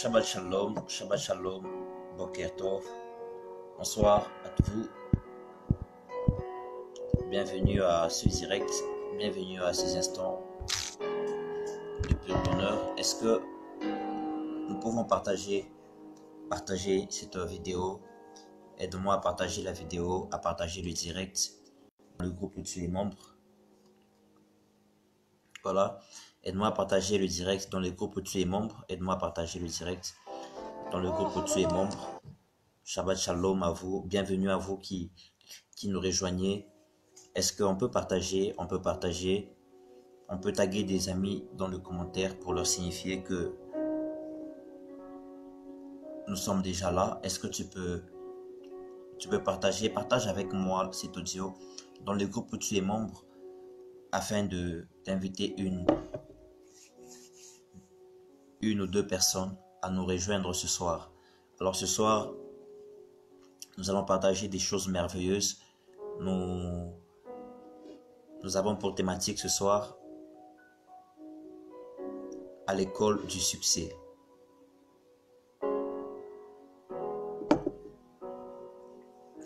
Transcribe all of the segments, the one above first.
Shabbat Shalom, Boker Tov. Bonsoir à vous. Bienvenue à ce direct, bienvenue à ces instants de pur bonheur. Est-ce que nous pouvons partager cette vidéo? Aide-moi à partager la vidéo, à partager le direct dans le groupe où tu es membre. Voilà. Aide-moi à partager le direct dans le groupe où tu es membre. Aide-moi à partager le direct dans le groupe où tu es membre. Shabbat Shalom à vous. Bienvenue à vous qui nous rejoignez. Est-ce qu'on peut partager? On peut partager. On peut taguer des amis dans le commentaire pour leur signifier que nous sommes déjà là. Est-ce que tu peux partager? Partage avec moi cet audio dans le groupe où tu es membre afin d'inviter une ou deux personnes à nous rejoindre ce soir. Alors ce soir, nous allons partager des choses merveilleuses. Nous avons pour thématique ce soir à l'école du succès.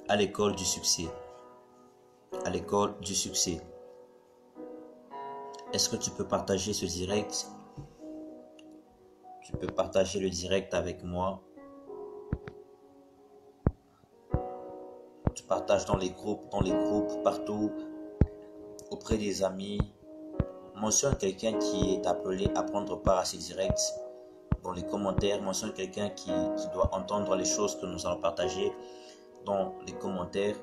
À l'école du succès. À l'école du succès. Est-ce que tu peux partager ce direct? Tu peux partager le direct avec moi. Tu partages dans les groupes, partout, auprès des amis. Mentionne quelqu'un qui est appelé à prendre part à ces directs. Dans les commentaires, mentionne quelqu'un qui doit entendre les choses que nous allons partager dans les commentaires.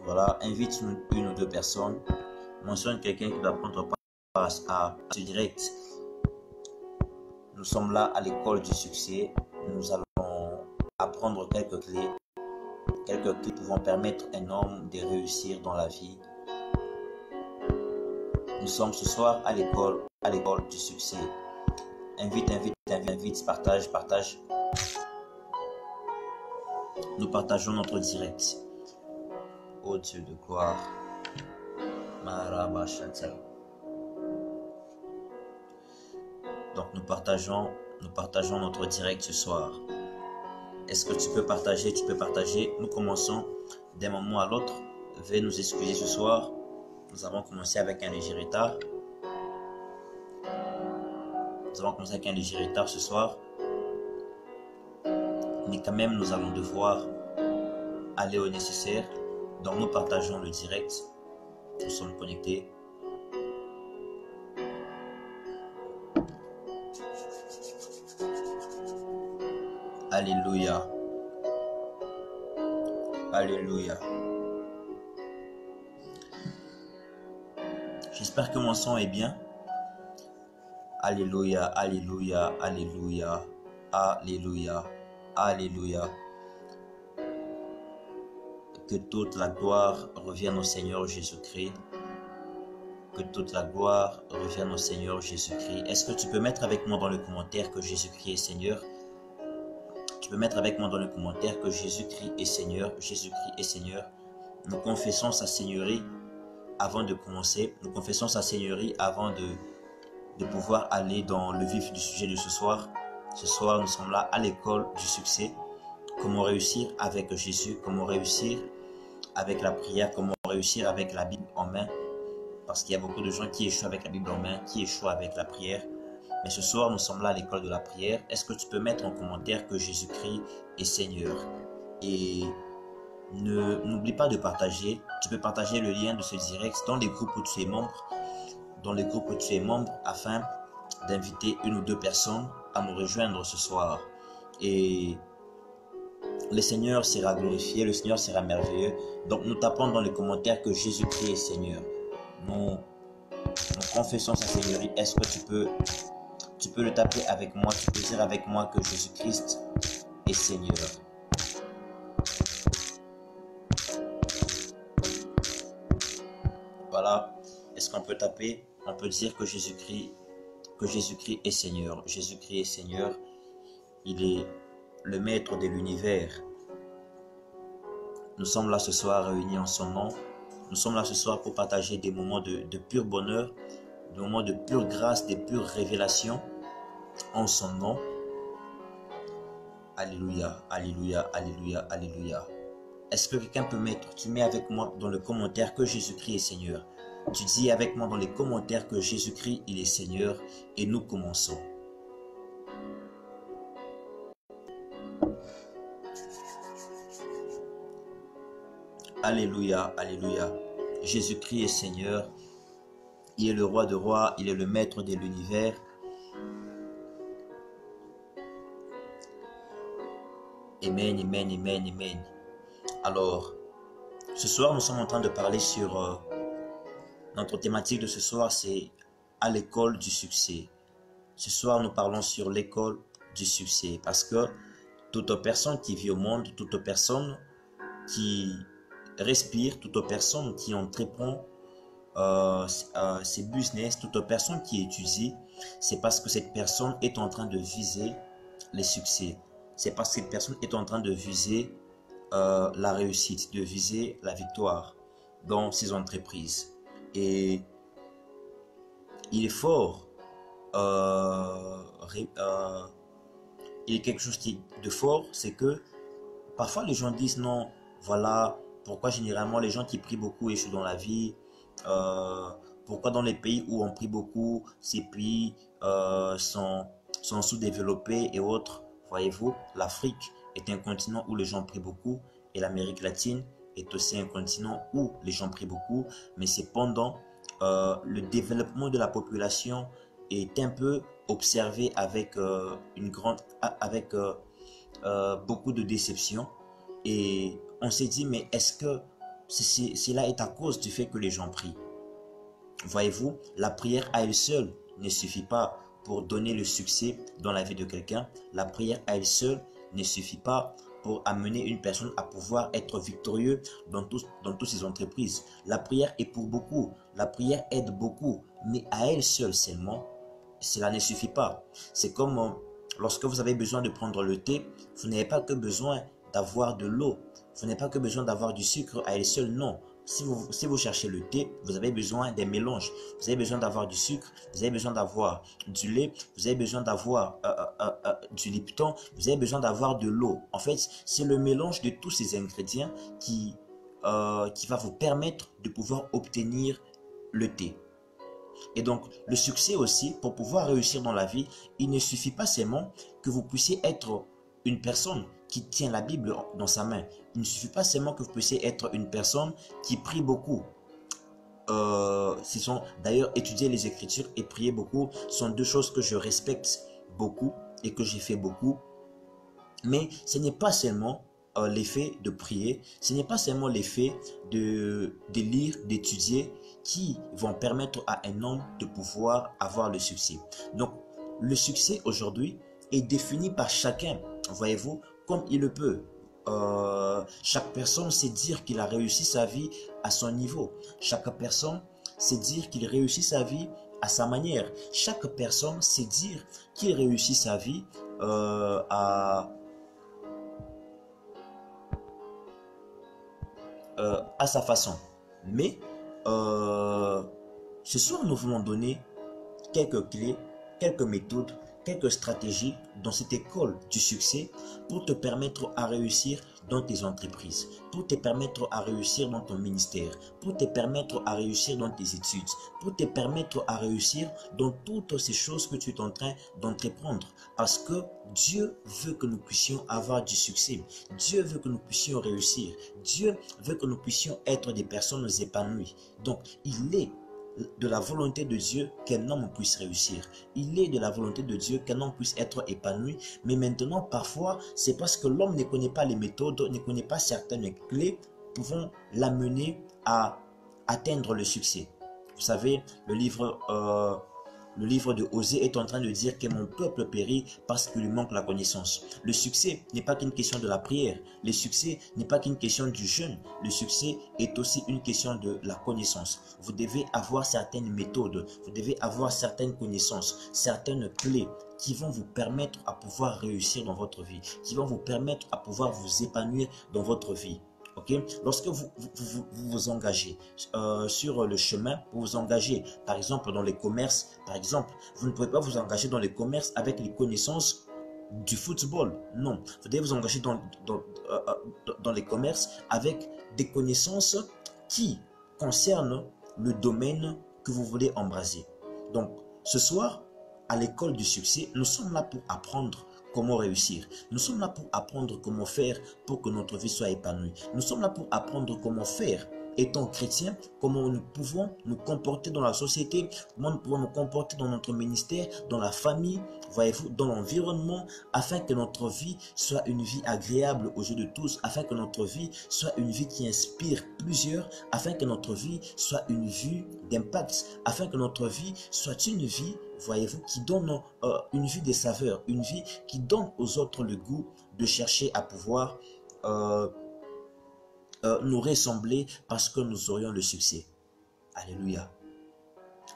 Voilà, invite une ou deux personnes. Mentionne quelqu'un qui doit prendre part à ce direct. Nous sommes là à l'école du succès. Nous allons apprendre quelques clés qui vont permettre à un homme de réussir dans la vie. Nous sommes ce soir à l'école du succès. Invite, partage. Nous partageons notre direct. Ô Dieu de gloire. Donc nous partageons notre direct ce soir. Est-ce que tu peux partager? Tu peux partager. Nous commençons d'un moment à l'autre. Veuillez nous excuser ce soir. Nous avons commencé avec un léger retard. Ce soir. Mais quand même, nous allons devoir aller au nécessaire. Donc nous partageons le direct. Nous sommes connectés. Alléluia. Alléluia. J'espère que mon son est bien. Alléluia, alléluia, alléluia, alléluia, alléluia. Que toute la gloire revienne au Seigneur Jésus-Christ. Que toute la gloire revienne au Seigneur Jésus-Christ. Est-ce que tu peux mettre avec moi dans le commentaire que Jésus-Christ est Seigneur? Tu peux mettre avec moi dans le commentaire que Jésus-Christ est Seigneur. Jésus-Christ est Seigneur. Nous confessons sa Seigneurie avant de commencer. Nous confessons sa Seigneurie avant de pouvoir aller dans le vif du sujet de ce soir. Ce soir, nous sommes là à l'école du succès. Comment réussir avec Jésus? Comment réussir avec la prière? Comment réussir avec la Bible en main? Parce qu'il y a beaucoup de gens qui échouent avec la Bible en main, qui échouent avec la prière. Mais ce soir, nous sommes là à l'école de la prière. Est-ce que tu peux mettre en commentaire que Jésus-Christ est Seigneur? Et n'oublie pas de partager. Tu peux partager le lien de ce direct dans les groupes où tu es membre. Afin d'inviter une ou deux personnes à nous rejoindre ce soir. Et le Seigneur sera glorifié, le Seigneur sera merveilleux. Donc nous tapons dans les commentaires que Jésus-Christ est Seigneur. Nous confessons sa Seigneurie. Est-ce que tu peux le taper avec moi? Tu peux dire avec moi que Jésus-Christ est Seigneur. Voilà. Est-ce qu'on peut taper? On peut dire que Jésus-Christ est Seigneur. Jésus-Christ est Seigneur. Il est le maître de l'univers. Nous sommes là ce soir réunis en son nom. Nous sommes là ce soir pour partager des moments de pur bonheur, des moments de pure grâce, de pure révélation. en son nom. Alléluia, alléluia, alléluia, alléluia. Est-ce que quelqu'un peut mettre, tu mets avec moi dans le commentaire que Jésus-Christ est Seigneur. Tu dis avec moi dans les commentaires que Jésus-Christ, il est Seigneur, et nous commençons. Alléluia, alléluia. Jésus-Christ est Seigneur. Il est le roi de rois, il est le maître de l'univers. Amen, amen, amen, amen. Alors, ce soir, nous sommes en train de parler sur... notre thématique de ce soir, c'est à l'école du succès. Ce soir, nous parlons sur l'école du succès. Parce que toute personne qui vit au monde, toute personne qui respire, toute personne qui entreprend ses business, toute personne qui étudie, c'est parce que cette personne est en train de viser les succès. C'est parce que cette personne est en train de viser la réussite, de viser la victoire dans ses entreprises. Et il est fort, il y a quelque chose de fort, c'est que parfois les gens disent non, voilà, pourquoi généralement les gens qui prient beaucoup échouent dans la vie, pourquoi dans les pays où on prie beaucoup, ces pays sont sous-développés et autres. Voyez-vous, l'Afrique est un continent où les gens prient beaucoup et l'Amérique latine est aussi un continent où les gens prient beaucoup, mais cependant, le développement de la population est un peu observé avec, beaucoup de déception. Et on s'est dit, mais est-ce que cela est à cause du fait que les gens prient? Voyez-vous, la prière à elle seule ne suffit pas pour donner le succès dans la vie de quelqu'un. La prière à elle seule ne suffit pas pour amener une personne à pouvoir être victorieux dans toutes ses entreprises. La prière est pour beaucoup, la prière aide beaucoup, mais à elle seule seulement, cela ne suffit pas. C'est comme lorsque vous avez besoin de prendre le thé, vous n'avez pas que besoin d'avoir de l'eau, vous n'avez pas que besoin d'avoir du sucre à elle seule, non. Si vous cherchez le thé, vous avez besoin des mélanges. Vous avez besoin d'avoir du sucre, vous avez besoin d'avoir du lait, vous avez besoin d'avoir du Lipton, vous avez besoin d'avoir de l'eau. En fait, c'est le mélange de tous ces ingrédients qui va vous permettre de pouvoir obtenir le thé. Et donc, le succès aussi, pour pouvoir réussir dans la vie, il ne suffit pas seulement que vous puissiez être une personne qui tient la Bible dans sa main. Il ne suffit pas seulement que vous puissiez être une personne qui prie beaucoup. D'ailleurs, étudier les Écritures et prier beaucoup sont deux choses que je respecte beaucoup et que j'ai fait beaucoup. Mais ce n'est pas seulement l'effet de prier, ce n'est pas seulement l'effet de lire, d'étudier qui vont permettre à un homme de pouvoir avoir le succès. Donc, le succès aujourd'hui est défini par chacun, voyez-vous, comme il le peut. Chaque personne sait dire qu'il a réussi sa vie à son niveau. Chaque personne sait dire qu'il réussit sa vie à sa manière. Chaque personne sait dire qu'il réussit sa vie à sa façon. Mais ce soir, nous voulons donner quelques clés, quelques méthodes, quelques stratégies dans cette école du succès pour te permettre à réussir dans tes entreprises, pour te permettre à réussir dans ton ministère, pour te permettre à réussir dans tes études, pour te permettre à réussir dans toutes ces choses que tu es en train d'entreprendre. Parce que Dieu veut que nous puissions avoir du succès. Dieu veut que nous puissions réussir. Dieu veut que nous puissions être des personnes épanouies. Donc, il est de la volonté de Dieu qu'un homme puisse réussir. Il est de la volonté de Dieu qu'un homme puisse être épanoui. Mais maintenant, parfois, c'est parce que l'homme ne connaît pas les méthodes, ne connaît pas certaines clés pouvant l'amener à atteindre le succès. Vous savez, le livre de Osée est en train de dire que mon peuple périt parce qu'il lui manque la connaissance. Le succès n'est pas qu'une question de la prière. Le succès n'est pas qu'une question du jeûne. Le succès est aussi une question de la connaissance. Vous devez avoir certaines méthodes, vous devez avoir certaines connaissances, certaines clés qui vont vous permettre à pouvoir réussir dans votre vie, qui vont vous permettre à pouvoir vous épanouir dans votre vie. Ok, lorsque vous engagez sur le chemin, vous vous engagez par exemple dans les commerces, par exemple, vous ne pouvez pas vous engager dans les commerces avec les connaissances du football. Non, vous devez vous engager dans les commerces avec des connaissances qui concernent le domaine que vous voulez embraser. Donc, ce soir, à l'école du succès, nous sommes là pour apprendre comment réussir. Nous sommes là pour apprendre comment faire pour que notre vie soit épanouie. Nous sommes là pour apprendre comment faire, étant chrétiens, comment nous pouvons nous comporter dans la société, comment nous pouvons nous comporter dans notre ministère, dans la famille, voyez-vous, dans l'environnement, afin que notre vie soit une vie agréable aux yeux de tous, afin que notre vie soit une vie qui inspire plusieurs, afin que notre vie soit une vie d'impact, afin que notre vie soit une vie, voyez-vous, qui donne une vie des saveurs, une vie qui donne aux autres le goût de chercher à pouvoir nous ressembler parce que nous aurions le succès. Alléluia.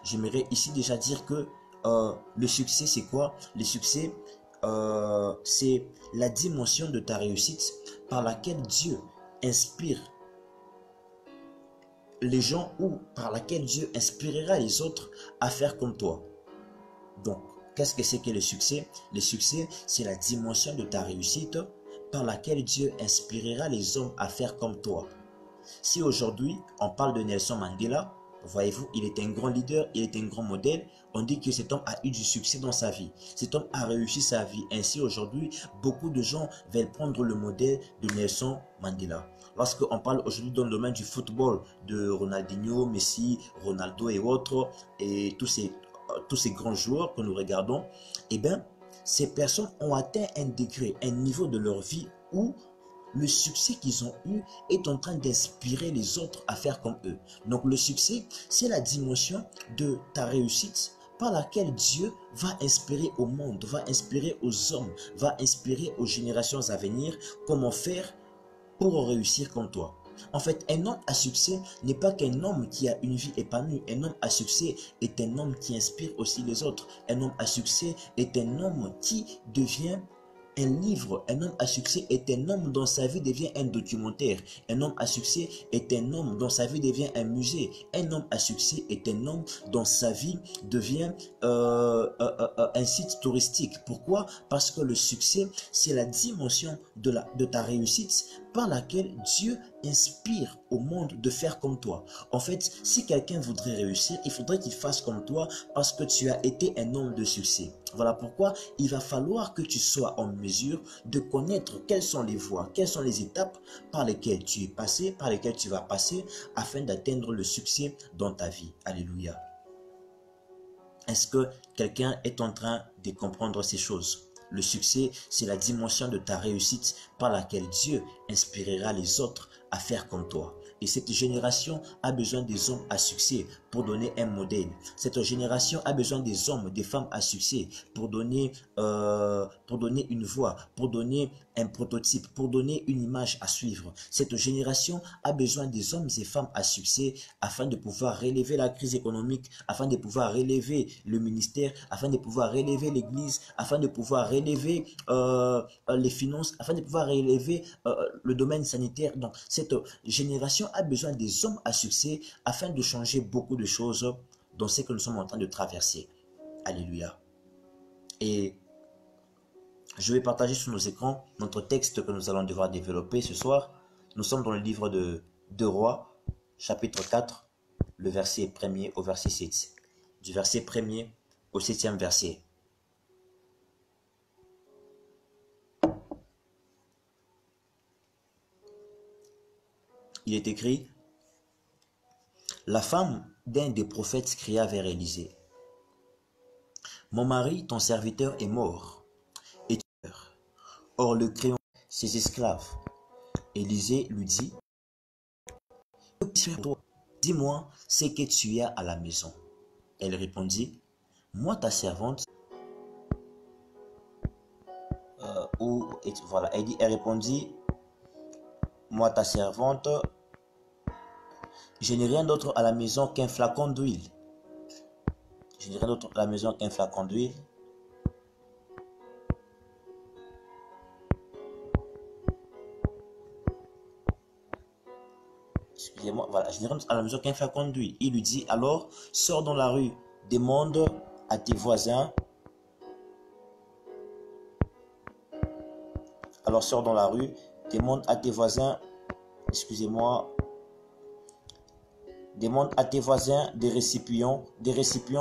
J'aimerais ici déjà dire que le succès, c'est quoi? Le succès, c'est la dimension de ta réussite par laquelle Dieu inspire les gens ou par laquelle Dieu inspirera les autres à faire comme toi. Donc, qu'est-ce que c'est que le succès? Le succès, c'est la dimension de ta réussite par laquelle Dieu inspirera les hommes à faire comme toi. Si aujourd'hui, on parle de Nelson Mandela, voyez-vous, il est un grand leader, il est un grand modèle. On dit que cet homme a eu du succès dans sa vie. Cet homme a réussi sa vie. Ainsi, aujourd'hui, beaucoup de gens veulent prendre le modèle de Nelson Mandela. Lorsqu'on parle aujourd'hui dans le domaine du football, de Ronaldinho, Messi, Ronaldo et autres, et tous ces grands joueurs que nous regardons, eh bien, ces personnes ont atteint un degré, un niveau de leur vie où le succès qu'ils ont eu est en train d'inspirer les autres à faire comme eux. Donc le succès, c'est la dimension de ta réussite par laquelle Dieu va inspirer au monde, va inspirer aux hommes, va inspirer aux générations à venir comment faire pour réussir comme toi. En fait, un homme à succès n'est pas qu'un homme qui a une vie épanouie. Un homme à succès est un homme qui inspire aussi les autres. Un homme à succès est un homme qui devient un livre. Un homme à succès est un homme dont sa vie devient un documentaire. Un homme à succès est un homme dont sa vie devient un musée. Un homme à succès est un homme dont sa vie devient un site touristique. Pourquoi? Parce que le succès, c'est la dimension de ta réussite par laquelle Dieu inspire au monde de faire comme toi. En fait, si quelqu'un voudrait réussir, il faudrait qu'il fasse comme toi parce que tu as été un homme de succès. Voilà pourquoi il va falloir que tu sois en mesure de connaître quelles sont les voies, quelles sont les étapes par lesquelles tu es passé, par lesquelles tu vas passer afin d'atteindre le succès dans ta vie. Alléluia. Est-ce que quelqu'un est en train de comprendre ces choses? Le succès, c'est la dimension de ta réussite par laquelle Dieu inspirera les autres à faire comme toi. Et cette génération a besoin des hommes à succès pour donner un modèle. Cette génération a besoin des hommes, des femmes à succès pour donner une voie, pour donner un prototype, pour donner une image à suivre. Cette génération a besoin des hommes et femmes à succès afin de pouvoir relever la crise économique, afin de pouvoir relever le ministère, afin de pouvoir relever l'église, afin de pouvoir relever les finances, afin de pouvoir relever le domaine sanitaire. Donc, cette génération a besoin des hommes à succès afin de changer beaucoup de choses dans ce que nous sommes en train de traverser. Alléluia. Et je vais partager sur nos écrans notre texte que nous allons devoir développer ce soir. Nous sommes dans le livre de 2 Rois, chapitre 4, le verset 1er au verset 7. Du verset 1er au 7e verset. Il est écrit: la femme d'un des prophètes cria vers Élisée: mon mari, ton serviteur, est mort. Et tu meurs. Or le crayon ses esclaves. Élisée lui dit: dis-moi ce que tu as à la maison. Elle répondit: moi ta servante. Voilà, elle répondit: moi ta servante, je n'ai rien d'autre à la maison qu'un flacon d'huile. Je n'ai rien d'autre à la maison qu'un flacon d'huile. généralement à la maison qu'un frère conduit. Il lui dit, alors, sors dans la rue, demande à tes voisins. Alors, sors dans la rue, demande à tes voisins, excusez-moi, demande à tes voisins des récipients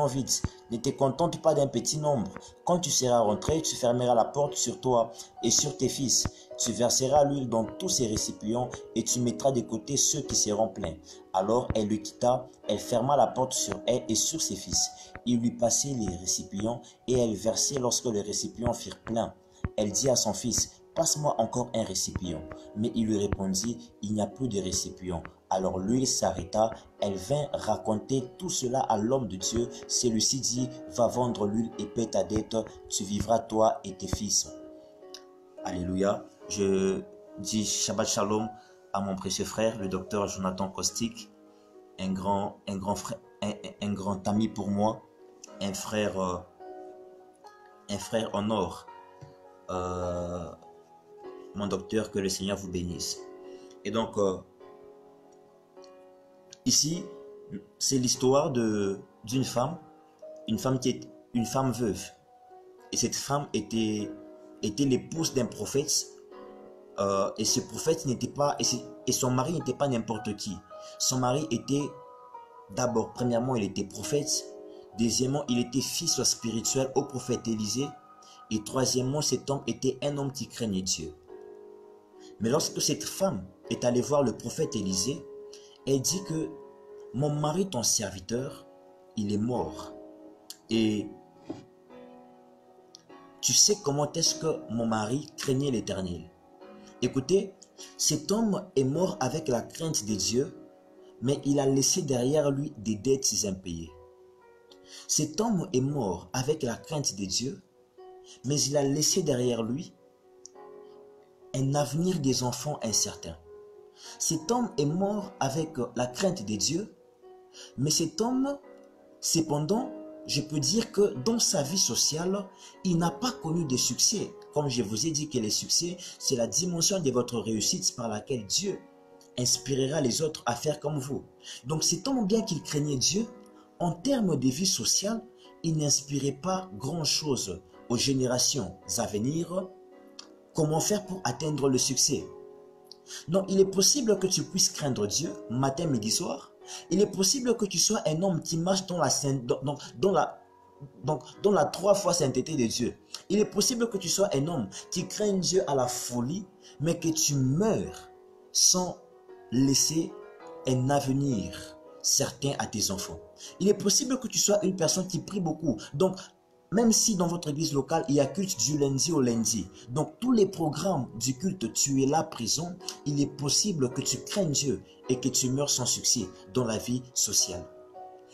vides. Ne te contente pas d'un petit nombre. Quand tu seras rentré, tu fermeras la porte sur toi et sur tes fils. Tu verseras l'huile dans tous ces récipients et tu mettras de côté ceux qui seront pleins. Alors elle le quitta, elle ferma la porte sur elle et sur ses fils. Il lui passait les récipients et elle versait lorsque les récipients furent pleins. Elle dit à son fils, passe-moi encore un récipient. Mais il lui répondit, il n'y a plus de récipient. Alors l'huile s'arrêta, elle vint raconter tout cela à l'homme de Dieu. Celui-ci dit, va vendre l'huile et paie ta dette, tu vivras toi et tes fils. Alléluia. Je dis Shabbat Shalom à mon précieux frère, le docteur Jonathan Kostik, un grand ami pour moi, un frère en or. Mon docteur, que le Seigneur vous bénisse. Et donc, ici, c'est l'histoire d'une femme, une femme veuve. Et cette femme était l'épouse d'un prophète. Et ce prophète n'était pas, et son mari n'était pas n'importe qui. Son mari était, d'abord, premièrement, il était prophète. Deuxièmement, il était fils spirituel au prophète Élisée. Et troisièmement, cet homme était un homme qui craignait Dieu. Mais lorsque cette femme est allée voir le prophète Élisée, elle dit que mon mari, ton serviteur, il est mort. Et tu sais comment est-ce que mon mari craignait l'Éternel. Écoutez, cet homme est mort avec la crainte de Dieu, mais il a laissé derrière lui des dettes impayées. Cet homme est mort avec la crainte de Dieu, mais il a laissé derrière lui un avenir des enfants incertain. Cet homme est mort avec la crainte de Dieu, mais cet homme, cependant, je peux dire que dans sa vie sociale, il n'a pas connu de succès. Comme je vous ai dit que les succès, c'est la dimension de votre réussite par laquelle Dieu inspirera les autres à faire comme vous. Donc cet homme, bien qu'il craignait Dieu, en termes de vie sociale, il n'inspirait pas grand-chose aux générations à venir. Comment faire pour atteindre le succès? Donc il est possible que tu puisses craindre Dieu matin, midi, soir. Il est possible que tu sois un homme qui marche dans la 3 fois sainteté de Dieu. Il est possible que tu sois un homme qui craint Dieu à la folie, mais que tu meurs sans laisser un avenir certain à tes enfants. Il est possible que tu sois une personne qui prie beaucoup. Donc, même si dans votre église locale, il y a culte du lundi au lundi, donc tous les programmes du culte, tu es là présent, il est possible que tu craignes Dieu et que tu meurs sans succès dans la vie sociale.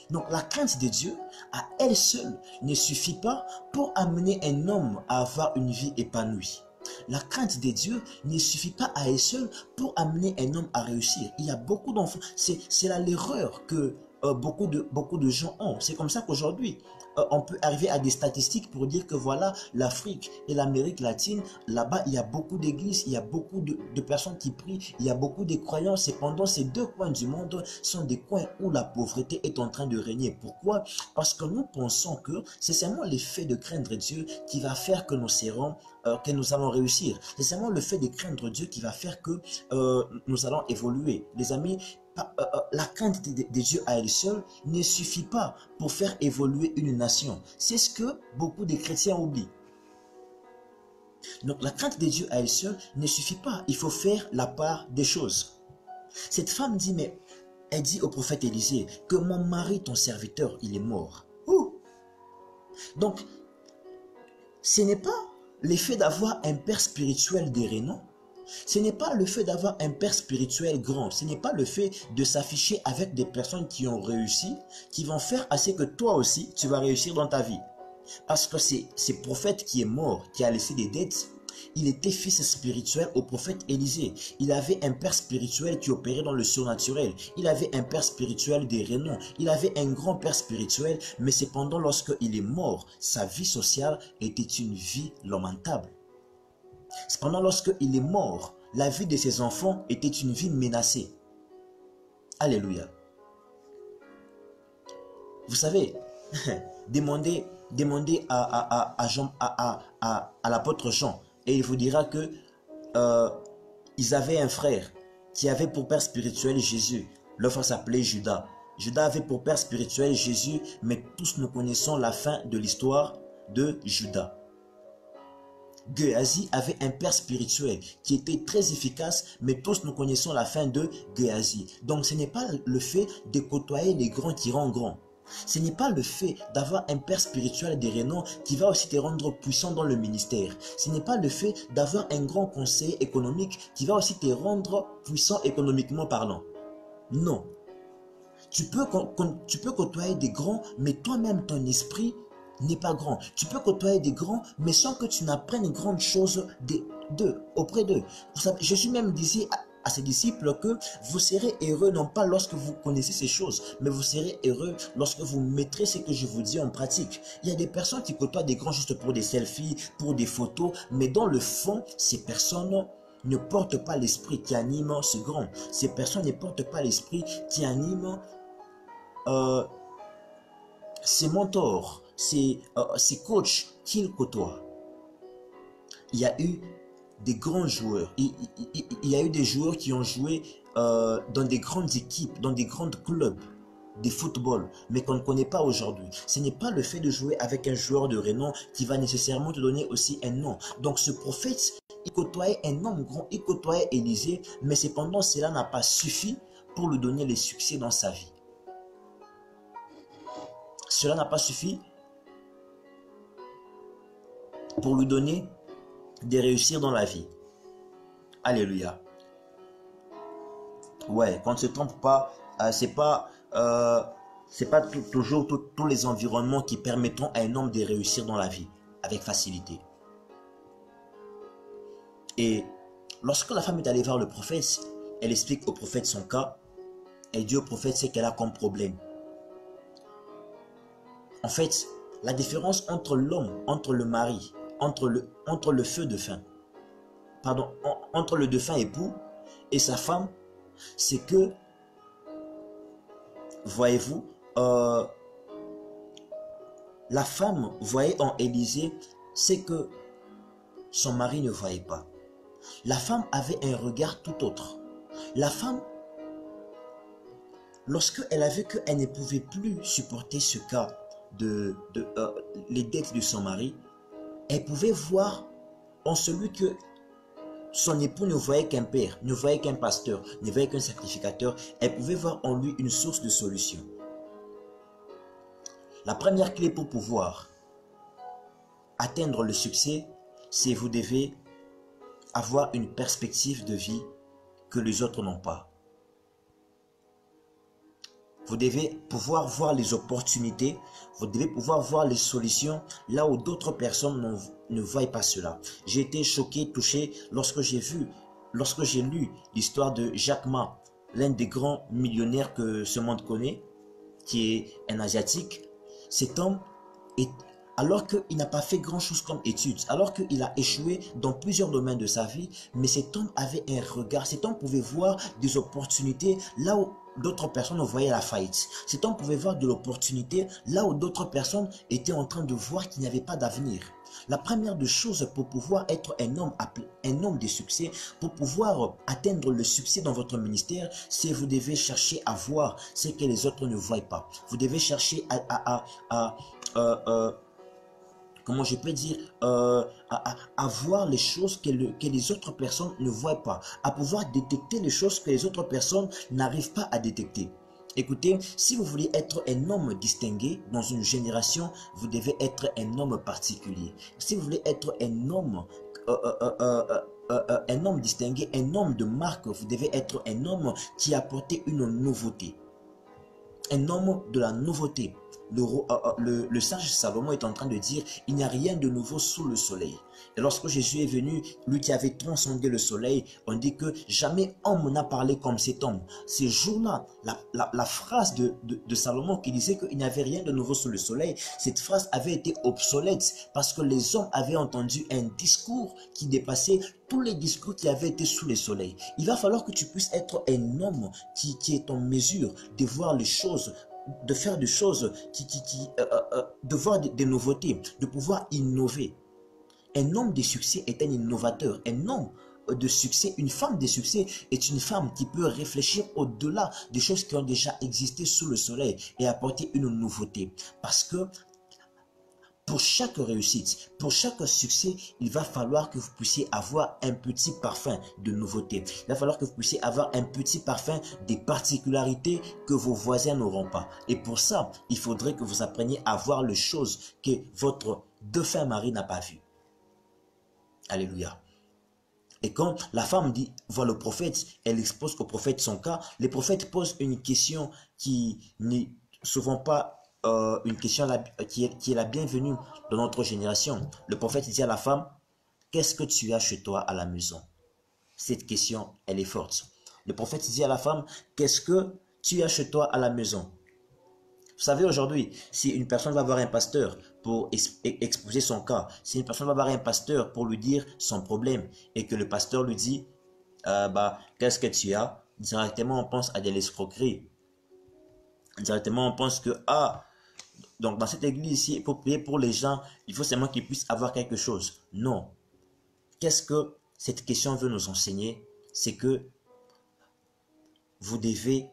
Donc la crainte de Dieu, à elle seule, ne suffit pas pour amener un homme à avoir une vie épanouie. La crainte de Dieu ne suffit pas à elle seule pour amener un homme à réussir. Il y a beaucoup d'enfants, c'est là l'erreur que beaucoup de gens ont. C'est comme ça qu'aujourd'hui, on peut arriver à des statistiques pour dire que voilà, l'Afrique et l'Amérique latine, là-bas, il y a beaucoup d'églises, il y a beaucoup de personnes qui prient, il y a beaucoup de croyants. Cependant, ces deux coins du monde sont des coins où la pauvreté est en train de régner. Pourquoi? Parce que nous pensons que c'est seulement l'effet de craindre Dieu qui va faire que nous allons réussir. C'est seulement le fait de craindre Dieu qui va faire que nous allons évoluer. Les amis, la crainte de Dieu à elle seule ne suffit pas pour faire évoluer une nation. C'est ce que beaucoup de chrétiens oublient. Donc la crainte de Dieu à elle seule ne suffit pas. Il faut faire la part des choses. Cette femme dit, mais elle dit au prophète Élisée que mon mari, ton serviteur, il est mort. Ouh! Donc, ce n'est pas l'effet d'avoir un père spirituel de renom. Ce n'est pas le fait d'avoir un père spirituel grand. Ce n'est pas le fait de s'afficher avec des personnes qui ont réussi, qui vont faire à ce que toi aussi, tu vas réussir dans ta vie. Parce que c'est ce prophète qui est mort, qui a laissé des dettes. Il était fils spirituel au prophète Élisée. Il avait un père spirituel qui opérait dans le surnaturel. Il avait un père spirituel des renoms. Il avait un grand père spirituel. Mais cependant, lorsqu'il est mort, sa vie sociale était une vie lamentable. Cependant, lorsqu'il est mort, la vie de ses enfants était une vie menacée. Alléluia. Vous savez, demandez à l'apôtre Jean et il vous dira que ils avaient un frère qui avait pour père spirituel Jésus. Leur frère s'appelait Judas. Judas avait pour père spirituel Jésus, mais tous nous connaissons la fin de l'histoire de Judas. Géasi avait un père spirituel qui était très efficace, mais tous nous connaissons la fin de Géasi. Donc ce n'est pas le fait de côtoyer les grands qui rend grand. Ce n'est pas le fait d'avoir un père spirituel de renom qui va aussi te rendre puissant dans le ministère. Ce n'est pas le fait d'avoir un grand conseiller économique qui va aussi te rendre puissant économiquement parlant. Non. Tu peux côtoyer des grands, mais toi-même, ton esprit n'est pas grand. Tu peux côtoyer des grands, mais sans que tu n'apprennes grandes choses auprès d'eux. Jésus même disait à ses disciples que vous serez heureux non pas lorsque vous connaissez ces choses, mais vous serez heureux lorsque vous mettrez ce que je vous dis en pratique. Il y a des personnes qui côtoient des grands juste pour des selfies, pour des photos, mais dans le fond, ces personnes ne portent pas l'esprit qui anime ce grand. Ces personnes ne portent pas l'esprit qui anime ces mentors, ces coachs qu'ils côtoient. Il y a eu des grands joueurs. Il y a eu des joueurs qui ont joué dans des grandes équipes, dans des grands clubs de football, mais qu'on ne connaît pas aujourd'hui. Ce n'est pas le fait de jouer avec un joueur de renom qui va nécessairement te donner aussi un nom. Donc ce prophète, il côtoyait un homme grand, il côtoyait Élisée, mais cependant cela n'a pas suffi pour lui donner les succès dans sa vie. Cela n'a pas suffi pour lui donner de réussir dans la vie. Alléluia. Ouais, qu'on ne se trompe pas, c'est pas toujours tous les environnements qui permettront à un homme de réussir dans la vie avec facilité. Et lorsque la femme est allée voir le prophète, elle explique au prophète son cas. Elle dit au prophète ce qu'elle a comme problème. En fait, la différence entre l'homme, entre le mari, entre le feu de faim, pardon, entre le défunt époux et sa femme, c'est que, voyez-vous, la femme voyait en Élisée ce que son mari ne voyait pas. La femme avait un regard tout autre. La femme, lorsque elle a vu qu'elle ne pouvait plus supporter ce cas les dettes de son mari, elle pouvait voir en celui que son époux ne voyait qu'un père, ne voyait qu'un pasteur, ne voyait qu'un sacrificateur. Elle pouvait voir en lui une source de solution. La première clé pour pouvoir atteindre le succès, c'est que vous devez avoir une perspective de vie que les autres n'ont pas. Vous devez pouvoir voir les opportunités, vous devez pouvoir voir les solutions là où d'autres personnes ne voient pas cela. J'ai été choqué, touché lorsque j'ai lu l'histoire de Jack Ma, l'un des grands millionnaires que ce monde connaît, qui est un Asiatique. Cet homme, alors qu'il n'a pas fait grand-chose comme études, alors qu'il a échoué dans plusieurs domaines de sa vie, mais cet homme avait un regard, cet homme pouvait voir des opportunités là où d'autres personnes voyaient la faillite. Cet homme pouvait voir de l'opportunité là où d'autres personnes étaient en train de voir qu'il n'y avait pas d'avenir. La première des choses pour pouvoir être un homme de succès, pour pouvoir atteindre le succès dans votre ministère, c'est que vous devez chercher à voir ce que les autres ne voient pas. Vous devez chercher comment je peux dire, à voir les choses que les autres personnes ne voient pas, à pouvoir détecter les choses que les autres personnes n'arrivent pas à détecter. Écoutez, si vous voulez être un homme distingué dans une génération, vous devez être un homme particulier. Si vous voulez être un homme distingué, un homme de marque, vous devez être un homme qui a apporté une nouveauté. Un homme de la nouveauté. le sage Salomon est en train de dire, il n'y a rien de nouveau sous le soleil. Et lorsque Jésus est venu, lui qui avait transcendé le soleil, on dit que jamais homme n'a parlé comme cet homme. Ces jours-là, la phrase de Salomon qui disait qu'il n'y avait rien de nouveau sous le soleil, cette phrase avait été obsolète parce que les hommes avaient entendu un discours qui dépassait tous les discours qui avaient été sous le soleil. Il va falloir que tu puisses être un homme qui est en mesure de voir les choses, de faire des choses, de voir des nouveautés, de pouvoir innover. Un homme de succès est un innovateur. Un homme de succès, une femme de succès est une femme qui peut réfléchir au-delà des choses qui ont déjà existé sous le soleil et apporter une nouveauté. Parce que pour chaque réussite, pour chaque succès, il va falloir que vous puissiez avoir un petit parfum de nouveauté. Il va falloir que vous puissiez avoir un petit parfum des particularités que vos voisins n'auront pas. Et pour ça, il faudrait que vous appreniez à voir les choses que votre défunt mari n'a pas vues. Alléluia. Et quand la femme voit le prophète, elle expose au prophète son cas. Le prophète pose une question qui n'est souvent pas une question qui est la bienvenue dans notre génération. Le prophète dit à la femme, qu'est-ce que tu as chez toi à la maison? Cette question, elle est forte. Le prophète dit à la femme, qu'est-ce que tu as chez toi à la maison? Vous savez, aujourd'hui, si une personne va voir un pasteur pour exposer son cas, si une personne va voir un pasteur pour lui dire son problème et que le pasteur lui dit, qu'est-ce que tu as? Directement, on pense à de l'escroquerie. Directement, on pense que, donc dans cette église ici, pour prier pour les gens, il faut seulement qu'ils puissent avoir quelque chose. Non. Qu'est-ce que cette question veut nous enseigner? C'est que vous devez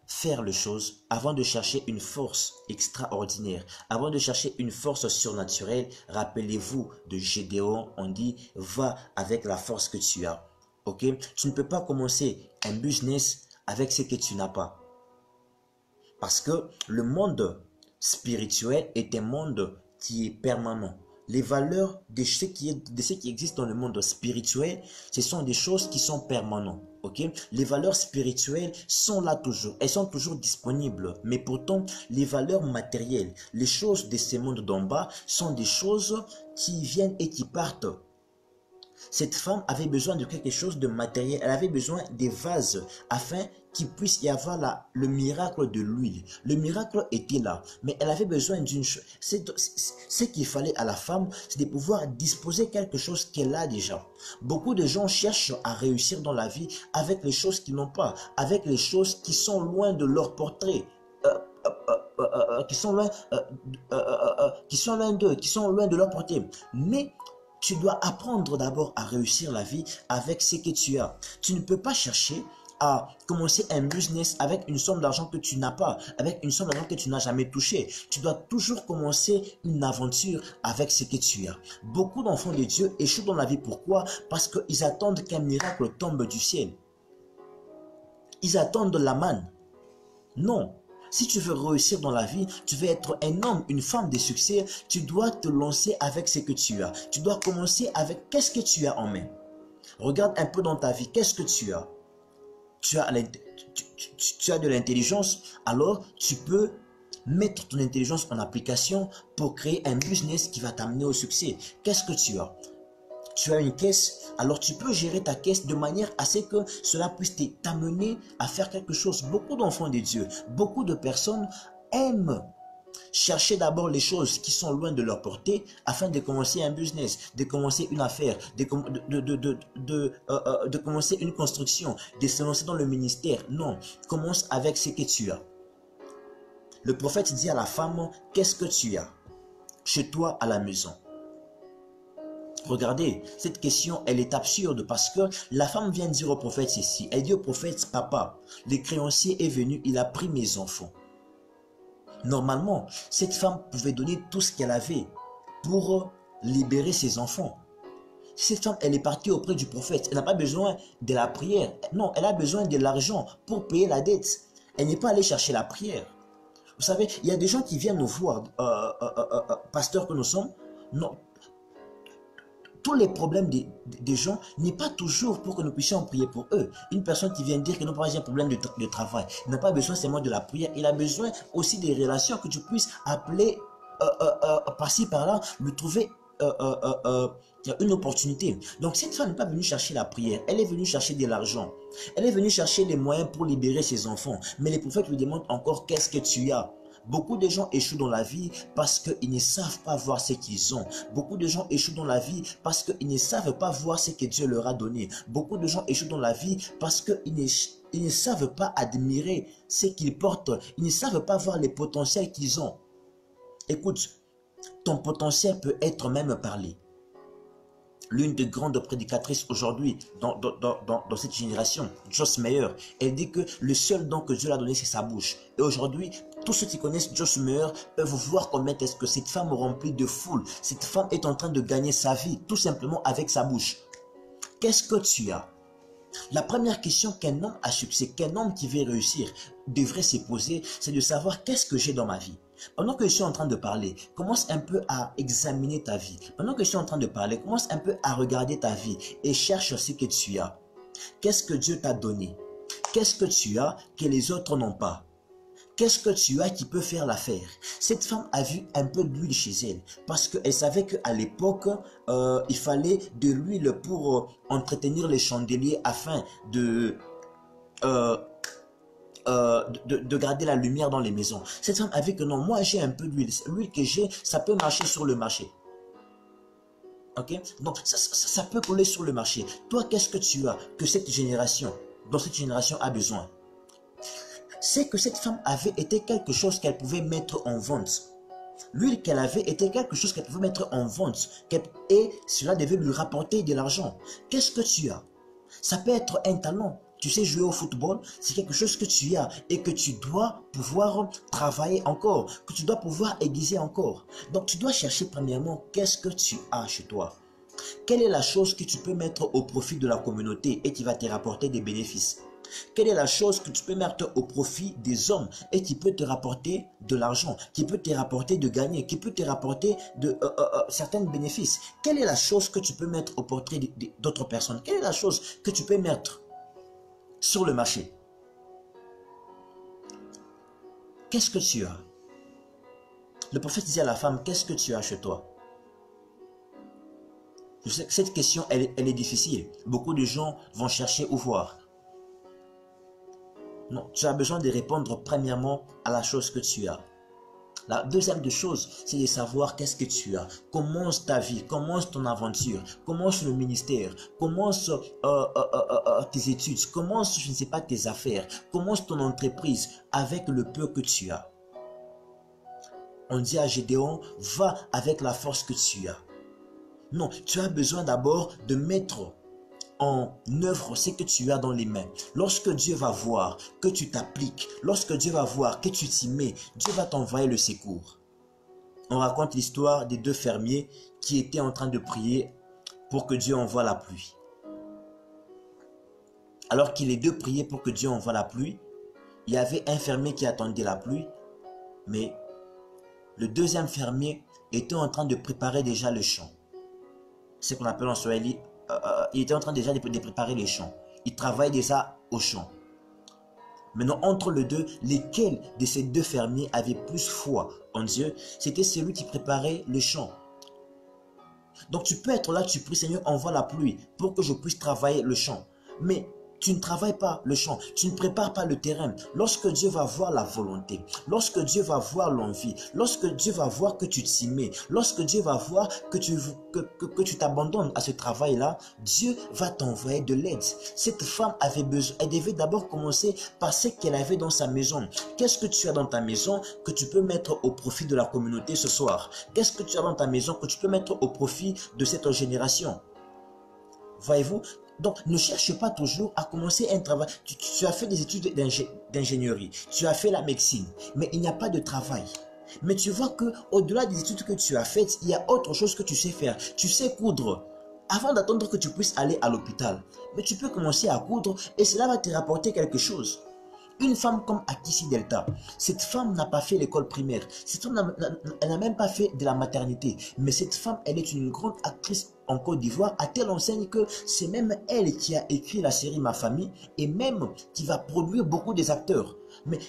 faire les choses avant de chercher une force extraordinaire, avant de chercher une force surnaturelle. Rappelez-vous de Gédéon, on dit va avec la force que tu as. Ok? Tu ne peux pas commencer un business avec ce que tu n'as pas. Parce que le monde spirituel est un monde qui est permanent. Les valeurs de ce qui existe dans le monde spirituel, ce sont des choses qui sont permanentes. Okay? Les valeurs spirituelles sont là toujours. Elles sont toujours disponibles. Mais pourtant, les valeurs matérielles, les choses de ce monde d'en bas, sont des choses qui viennent et qui partent. Cette femme avait besoin de quelque chose de matériel. Elle avait besoin des vases afin qu'il puisse y avoir le miracle de l'huile. Le miracle était là. Mais elle avait besoin d'une chose. Ce qu'il fallait à la femme, c'est de pouvoir disposer quelque chose qu'elle a déjà. Beaucoup de gens cherchent à réussir dans la vie avec les choses qu'ils n'ont pas. Avec les choses qui sont loin de leur portrait. Qui sont loin d'eux, qui sont loin de leur portée. Mais tu dois apprendre d'abord à réussir la vie avec ce que tu as. Tu ne peux pas chercher à commencer un business avec une somme d'argent que tu n'as pas, avec une somme d'argent que tu n'as jamais touchée. Tu dois toujours commencer une aventure avec ce que tu as. Beaucoup d'enfants de Dieu échouent dans la vie. Pourquoi? Parce qu'ils attendent qu'un miracle tombe du ciel. Ils attendent la manne. Non. Si tu veux réussir dans la vie, tu veux être un homme, une femme de succès, tu dois te lancer avec ce que tu as. Tu dois commencer avec qu'est-ce que tu as en main. Regarde un peu dans ta vie, qu'est-ce que tu as? Tu as de l'intelligence, alors tu peux mettre ton intelligence en application pour créer un business qui va t'amener au succès. Qu'est-ce que tu as? Tu as une caisse, alors tu peux gérer ta caisse de manière à ce que cela puisse t'amener à faire quelque chose. Beaucoup d'enfants de Dieu, beaucoup de personnes aiment chercher d'abord les choses qui sont loin de leur portée afin de commencer un business, de commencer une affaire, de commencer une construction, de se lancer dans le ministère. Non, commence avec ce que tu as. Le prophète dit à la femme, qu'est-ce que tu as chez toi à la maison? Regardez, cette question, elle est absurde parce que la femme vient dire au prophète ceci. Elle dit au prophète, papa, le créancier est venu, il a pris mes enfants. Normalement, cette femme pouvait donner tout ce qu'elle avait pour libérer ses enfants. Cette femme, elle est partie auprès du prophète. Elle n'a pas besoin de la prière. Non, elle a besoin de l'argent pour payer la dette. Elle n'est pas allée chercher la prière. Vous savez, il y a des gens qui viennent nous voir, pasteurs que nous sommes, non, tous les problèmes des gens n'est pas toujours pour que nous puissions prier pour eux. Une personne qui vient dire que non pas j'ai un problème de travail, il n'a pas besoin seulement de la prière, il a besoin aussi des relations que tu puisses appeler par-ci par-là, lui trouver une opportunité. Donc cette femme n'est pas venue chercher la prière, elle est venue chercher de l'argent. Elle est venue chercher les moyens pour libérer ses enfants. Mais les prophètes lui demandent encore qu'est-ce que tu as. Beaucoup de gens échouent dans la vie parce qu'ils ne savent pas voir ce qu'ils ont. Beaucoup de gens échouent dans la vie parce qu'ils ne savent pas voir ce que Dieu leur a donné. Beaucoup de gens échouent dans la vie parce qu'ils ne savent pas admirer ce qu'ils portent. Ils ne savent pas voir les potentiels qu'ils ont. Écoute, ton potentiel peut être même parlé. L'une des grandes prédicatrices aujourd'hui dans cette génération, Joyce Meyer, elle dit que le seul don que Dieu l'a donné, c'est sa bouche. Et aujourd'hui, tous ceux qui connaissent Joyce Meyer peuvent voir comment est-ce que cette femme remplie de foule, cette femme est en train de gagner sa vie tout simplement avec sa bouche. Qu'est-ce que tu as? La première question qu'un homme à succès, qu'un homme qui veut réussir devrait se poser, c'est de savoir qu'est-ce que j'ai dans ma vie. Pendant que je suis en train de parler, commence un peu à examiner ta vie. Pendant que je suis en train de parler, commence un peu à regarder ta vie et cherche ce que tu as. Qu'est-ce que Dieu t'a donné? Qu'est-ce que tu as que les autres n'ont pas? Qu'est-ce que tu as qui peut faire l'affaire? Cette femme a vu un peu d'huile chez elle parce qu'elle savait qu'à l'époque, il fallait de l'huile pour entretenir les chandeliers afin de garder la lumière dans les maisons. Cette femme a vu que non, moi j'ai un peu d'huile. L'huile que j'ai, ça peut marcher sur le marché. Ok? Donc ça peut coller sur le marché. Toi, qu'est-ce que tu as que cette génération, dont cette génération a besoin? C'est que cette femme avait été quelque chose qu'elle pouvait mettre en vente. L'huile qu'elle avait était quelque chose qu'elle pouvait mettre en vente. Et cela devait lui rapporter de l'argent. Qu'est-ce que tu as? Ça peut être un talent. Tu sais jouer au football, c'est quelque chose que tu as et que tu dois pouvoir travailler encore, que tu dois pouvoir aiguiser encore. Donc tu dois chercher premièrement qu'est-ce que tu as chez toi. Quelle est la chose que tu peux mettre au profit de la communauté et qui va te rapporter des bénéfices? Quelle est la chose que tu peux mettre au profit des hommes et qui peut te rapporter de l'argent, qui peut te rapporter de gagner, qui peut te rapporter de certains bénéfices? Quelle est la chose que tu peux mettre au portrait d'autres personnes? Quelle est la chose que tu peux mettre sur le marché? Qu'est-ce que tu as? Le prophète disait à la femme, qu'est-ce que tu as chez toi? Je sais que cette question, elle est difficile. Beaucoup de gens vont chercher où voir. Non, tu as besoin de répondre premièrement à la chose que tu as. La deuxième des choses, c'est de savoir qu'est-ce que tu as. Commence ta vie, commence ton aventure, commence le ministère, commence tes études, commence, je ne sais pas, tes affaires, commence ton entreprise avec le peu que tu as. On dit à Gédéon, va avec la force que tu as. Non, tu as besoin d'abord de mettre en œuvre ce que tu as dans les mains. Lorsque Dieu va voir que tu t'appliques, lorsque Dieu va voir que tu t'y mets, Dieu va t'envoyer le secours. On raconte l'histoire des deux fermiers qui étaient en train de prier pour que Dieu envoie la pluie. Alors que les deux priaient pour que Dieu envoie la pluie, il y avait un fermier qui attendait la pluie, mais le deuxième fermier était en train de préparer déjà le champ. C'est ce qu'on appelle en Swahili, il était en train déjà de préparer les champs. Il travaillait déjà au champ. Maintenant, entre les deux, lesquels de ces deux fermiers avaient plus foi en Dieu? C'était celui qui préparait le champ. Donc tu peux être là, tu pries, Seigneur, envoie la pluie pour que je puisse travailler le champ. Mais tu ne travailles pas le champ, tu ne prépares pas le terrain. Lorsque Dieu va voir la volonté, lorsque Dieu va voir l'envie, lorsque Dieu va voir que tu t'y mets, lorsque Dieu va voir que tu t'abandonnes à ce travail-là, Dieu va t'envoyer de l'aide. Cette femme avait besoin, elle devait d'abord commencer par ce qu'elle avait dans sa maison. Qu'est-ce que tu as dans ta maison que tu peux mettre au profit de la communauté ce soir? Qu'est-ce que tu as dans ta maison que tu peux mettre au profit de cette génération? Voyez-vous? Donc, ne cherche pas toujours à commencer un travail. Tu as fait des études d'ingénierie, tu as fait la médecine, mais il n'y a pas de travail. Mais tu vois que au-delà des études que tu as faites, il y a autre chose que tu sais faire. Tu sais coudre. Avant d'attendre que tu puisses aller à l'hôpital, mais tu peux commencer à coudre et cela va te rapporter quelque chose. Une femme comme Akissi Delta, cette femme n'a pas fait l'école primaire, cette femme elle n'a même pas fait de la maternité, mais cette femme, elle est une grande actrice en Côte d'Ivoire, à telle enseigne que c'est même elle qui a écrit la série Ma Famille et même qui va produire beaucoup des acteurs. Mais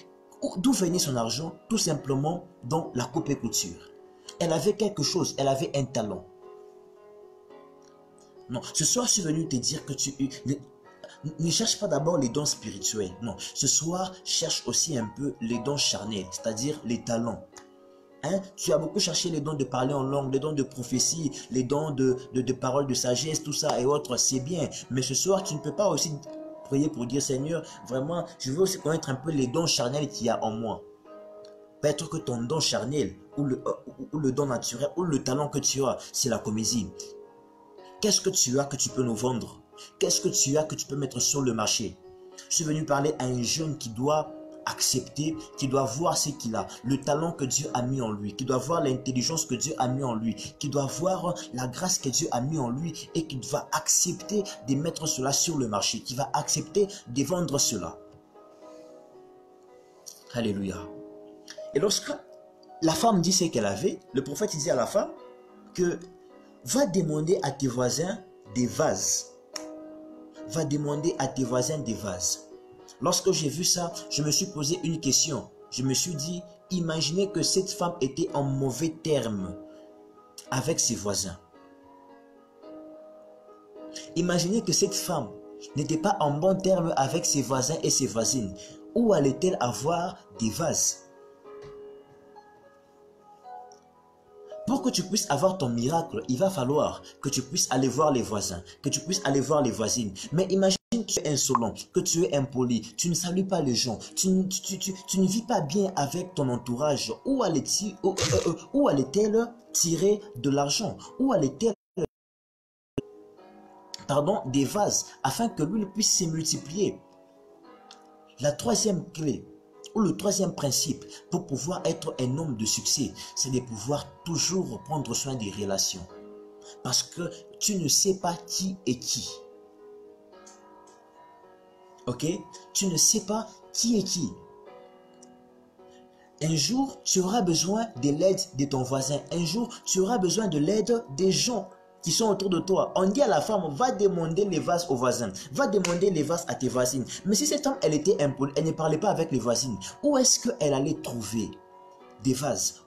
d'où venait son argent? Tout simplement dans la coupe et couture. Elle avait quelque chose, elle avait un talent. Non, ce soir, je suis venu te dire que ne cherche pas d'abord les dons spirituels. Non, ce soir, cherche aussi un peu les dons charnels, c'est-à-dire les talents. Hein? Tu as beaucoup cherché les dons de parler en langue, les dons de prophétie, les dons de paroles de sagesse, tout ça et autres, c'est bien. Mais ce soir, tu ne peux pas aussi prier pour dire, Seigneur, vraiment, je veux aussi connaître un peu les dons charnels qu'il y a en moi. Peut-être que ton don charnel, ou le don naturel, ou le talent que tu as, c'est la comédie. Qu'est-ce que tu as que tu peux nous vendre? Qu'est-ce que tu as que tu peux mettre sur le marché? Je suis venu parler à un jeune qui doit accepter, qui doit voir ce qu'il a, le talent que Dieu a mis en lui, qui doit voir l'intelligence que Dieu a mis en lui, qui doit voir la grâce que Dieu a mis en lui et qui va accepter de mettre cela sur le marché, qui va accepter de vendre cela. Alléluia. Et lorsque la femme dit ce qu'elle avait, le prophète dit à la femme que va demander à tes voisins des vases. Va demander à tes voisins des vases. Lorsque j'ai vu ça, je me suis posé une question. Je me suis dit, imaginez que cette femme était en mauvais terme avec ses voisins. Imaginez que cette femme n'était pas en bon terme avec ses voisins et ses voisines. Où allait-elle avoir des vases? Pour que tu puisses avoir ton miracle, il va falloir que tu puisses aller voir les voisins, que tu puisses aller voir les voisines. Mais imagine que tu es insolent, que tu es impoli, tu ne salues pas les gens, tu ne vis pas bien avec ton entourage. Où allait-elle tirer de l'argent? Où allait-elle des vases afin que l'huile puisse se multiplier? La troisième clé, ou le troisième principe pour pouvoir être un homme de succès, c'est de pouvoir toujours prendre soin des relations. Parce que tu ne sais pas qui est qui. Ok? Tu ne sais pas qui est qui. Un jour, tu auras besoin de l'aide de ton voisin. Un jour, tu auras besoin de l'aide des gens qui sont autour de toi. On dit à la femme, va demander les vases aux voisins, va demander les vases à tes voisines. Mais si cette femme, elle était impolie, elle ne parlait pas avec les voisines, où est-ce qu'elle allait trouver des vases?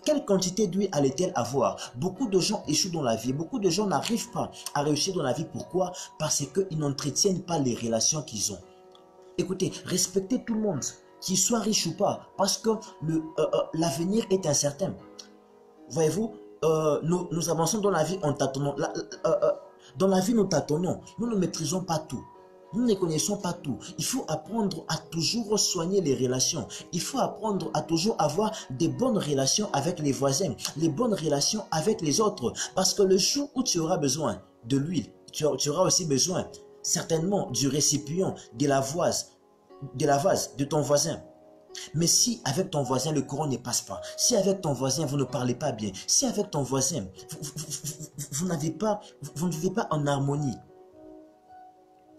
Quelle quantité d'huile allait-elle avoir? Beaucoup de gens échouent dans la vie, beaucoup de gens n'arrivent pas à réussir dans la vie. Pourquoi? Parce qu'ils n'entretiennent pas les relations qu'ils ont. Écoutez, respectez tout le monde, qu'il soit riche ou pas, parce que l'avenir est incertain. Voyez-vous, nous avançons dans la vie en tâtonnant. Dans la vie, nous tâtonnons. Nous ne maîtrisons pas tout. Nous ne connaissons pas tout. Il faut apprendre à toujours soigner les relations. Il faut apprendre à toujours avoir des bonnes relations avec les voisins, les bonnes relations avec les autres. Parce que le jour où tu auras besoin de l'huile, tu auras aussi besoin certainement du récipient, de la vase de ton voisin. Mais si avec ton voisin le courant ne passe pas, si avec ton voisin vous ne parlez pas bien, si avec ton voisin vous ne vivez pas en harmonie,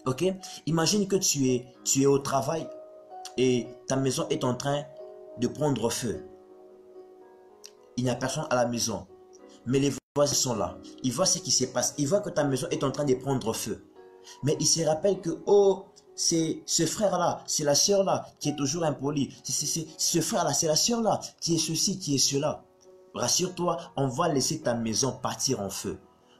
ok? Imagine que tu es au travail et ta maison est en train de prendre feu. Il n'y a personne à la maison, mais les voisins sont là. Ils voient ce qui se passe, ils voient que ta maison est en train de prendre feu. Mais ils se rappellent que, oh, c'est ce frère-là, c'est la sœur-là qui est toujours impolie. C'est ce frère-là, c'est la sœur-là qui est ceci, qui est cela. Rassure-toi, on va laisser ta maison partir en feu.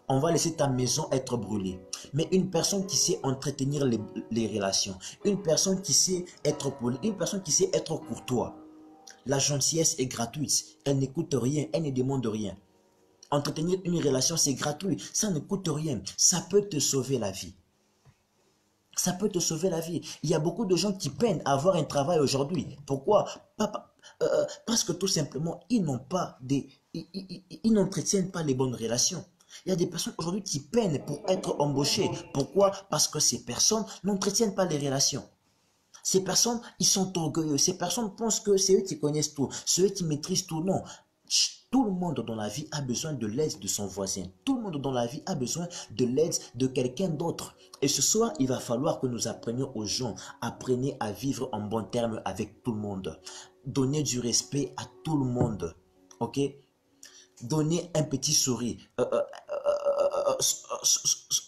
On va laisser ta maison être brûlée. Mais une personne qui sait entretenir les relations, une personne qui sait être polie, une personne qui sait être courtois. La gentillesse est gratuite. Elle ne coûte rien, elle ne demande rien. Entretenir une relation, c'est gratuit. Ça ne coûte rien. Ça peut te sauver la vie. Ça peut te sauver la vie. Il y a beaucoup de gens qui peinent à avoir un travail aujourd'hui. Pourquoi? Parce que tout simplement, ils n'entretiennent pas les bonnes relations. Il y a des personnes aujourd'hui qui peinent pour être embauchées. Pourquoi? Parce que ces personnes n'entretiennent pas les relations. Ces personnes, ils sont orgueilleux. Ces personnes pensent que c'est eux qui connaissent tout. C'est eux qui maîtrisent tout. Non. Tout le monde dans la vie a besoin de l'aide de son voisin. Tout le monde dans la vie a besoin de l'aide de quelqu'un d'autre. Et ce soir, il va falloir que nous apprenions aux gens, apprenez à vivre en bon terme avec tout le monde. Donnez du respect à tout le monde. Ok? Donnez un petit sourire.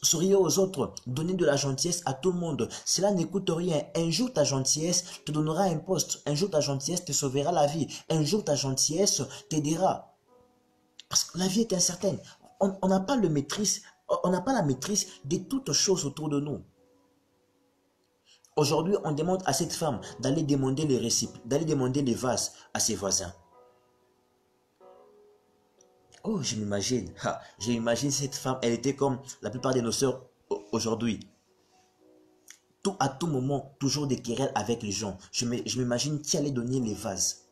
Souriez aux autres. Donnez de la gentillesse à tout le monde. Cela ne coûte rien. Un jour, ta gentillesse te donnera un poste. Un jour, ta gentillesse te sauvera la vie. Un jour, ta gentillesse t'aidera. Parce que la vie est incertaine. On n'a pas on n'a pas la maîtrise de toutes choses autour de nous. Aujourd'hui, on demande à cette femme d'aller demander les récipes, d'aller demander les vases à ses voisins. Oh, je m'imagine cette femme, elle était comme la plupart de nos sœurs aujourd'hui. À tout moment, toujours des querelles avec les gens. Je m'imagine qui allait donner les vases.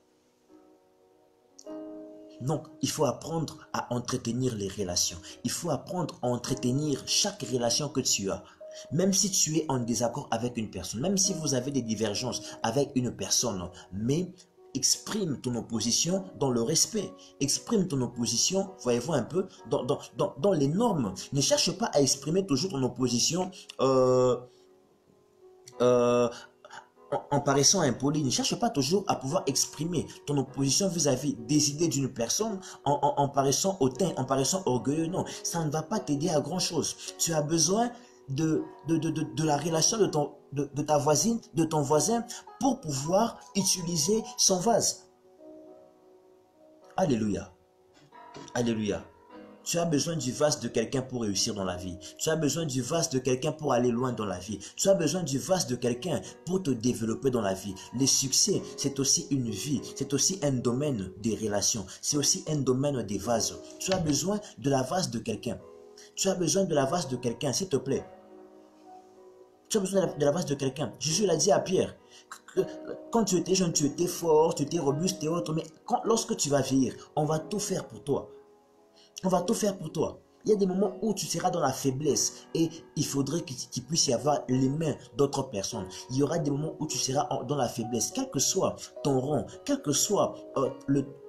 Donc, il faut apprendre à entretenir les relations. Il faut apprendre à entretenir chaque relation que tu as. Même si tu es en désaccord avec une personne, même si vous avez des divergences avec une personne, mais exprime ton opposition dans le respect. Exprime ton opposition, voyez-vous un peu, dans les normes. Ne cherche pas à exprimer toujours ton opposition en paraissant impoli. Ne cherche pas toujours à pouvoir exprimer ton opposition vis-à-vis des idées d'une personne en paraissant hautain, en paraissant orgueilleux. Non, ça ne va pas t'aider à grand-chose. Tu as besoin de la relation de ta voisine, de ton voisin, pour pouvoir utiliser son vase. Alléluia. Alléluia. Tu as besoin du vase de quelqu'un pour réussir dans la vie. Tu as besoin du vase de quelqu'un pour aller loin dans la vie. Tu as besoin du vase de quelqu'un pour te développer dans la vie. Les succès, c'est aussi une vie. C'est aussi un domaine des relations. C'est aussi un domaine des vases. Tu as besoin de la vase de quelqu'un. Tu as besoin de la vase de quelqu'un, s'il te plaît. Tu as besoin de la vase de quelqu'un. Jésus l'a dit à Pierre. Quand tu étais jeune, tu étais fort, tu étais robuste et autres. Mais lorsque tu vas vieillir, on va tout faire pour toi. On va tout faire pour toi. Il y a des moments où tu seras dans la faiblesse et il faudrait qu'il puisse y avoir les mains d'autres personnes. Il y aura des moments où tu seras dans la faiblesse, quel que soit ton rang, quel que soit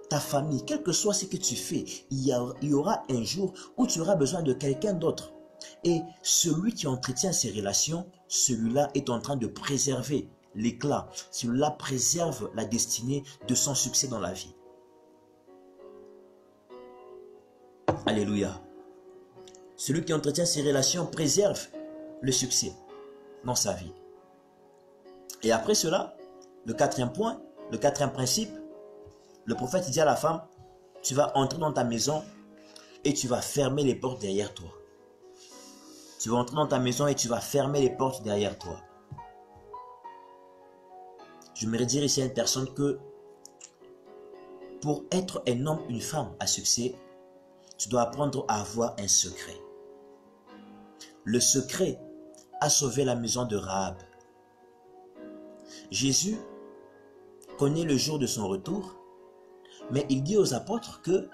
ta famille, quel que soit ce que tu fais. Il y aura un jour où tu auras besoin de quelqu'un d'autre. Et celui qui entretient ces relations, celui-là est en train de préserver l'éclat. Celui-là préserve la destinée de son succès dans la vie. Alléluia. Celui qui entretient ses relations préserve le succès dans sa vie. Et après cela, le quatrième point, le quatrième principe, le prophète dit à la femme, tu vas entrer dans ta maison et tu vas fermer les portes derrière toi. Tu vas entrer dans ta maison et tu vas fermer les portes derrière toi. Je me dire ici à une personne que pour être un homme, une femme à succès, tu dois apprendre à avoir un secret. Le secret a sauvé la maison de Rahab. Jésus connaît le jour de son retour, mais il dit aux apôtres que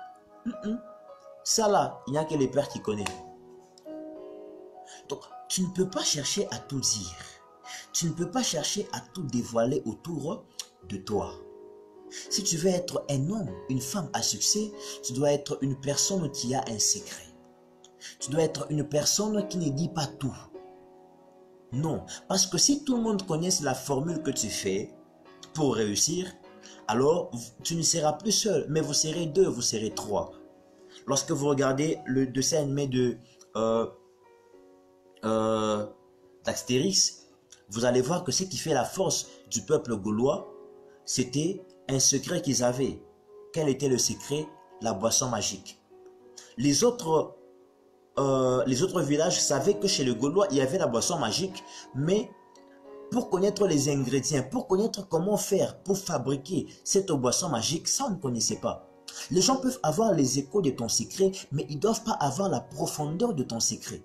ça là, il n'y a que les pères qui connaissent. Donc, tu ne peux pas chercher à tout dire. Tu ne peux pas chercher à tout dévoiler autour de toi. Si tu veux être un homme, une femme à succès, tu dois être une personne qui a un secret. Tu dois être une personne qui ne dit pas tout. Non, parce que si tout le monde connaît la formule que tu fais pour réussir, alors tu ne seras plus seul, mais vous serez deux, vous serez trois. Lorsque vous regardez le dessin animé d'Astérix, vous allez voir que ce qui fait la force du peuple gaulois, c'était un secret qu'ils avaient. Quel était le secret? La boisson magique. Les autres villages savaient que chez les Gaulois, il y avait la boisson magique, mais pour connaître les ingrédients, pour connaître comment faire pour fabriquer cette boisson magique, ça on ne connaissait pas. Les gens peuvent avoir les échos de ton secret, mais ils ne doivent pas avoir la profondeur de ton secret.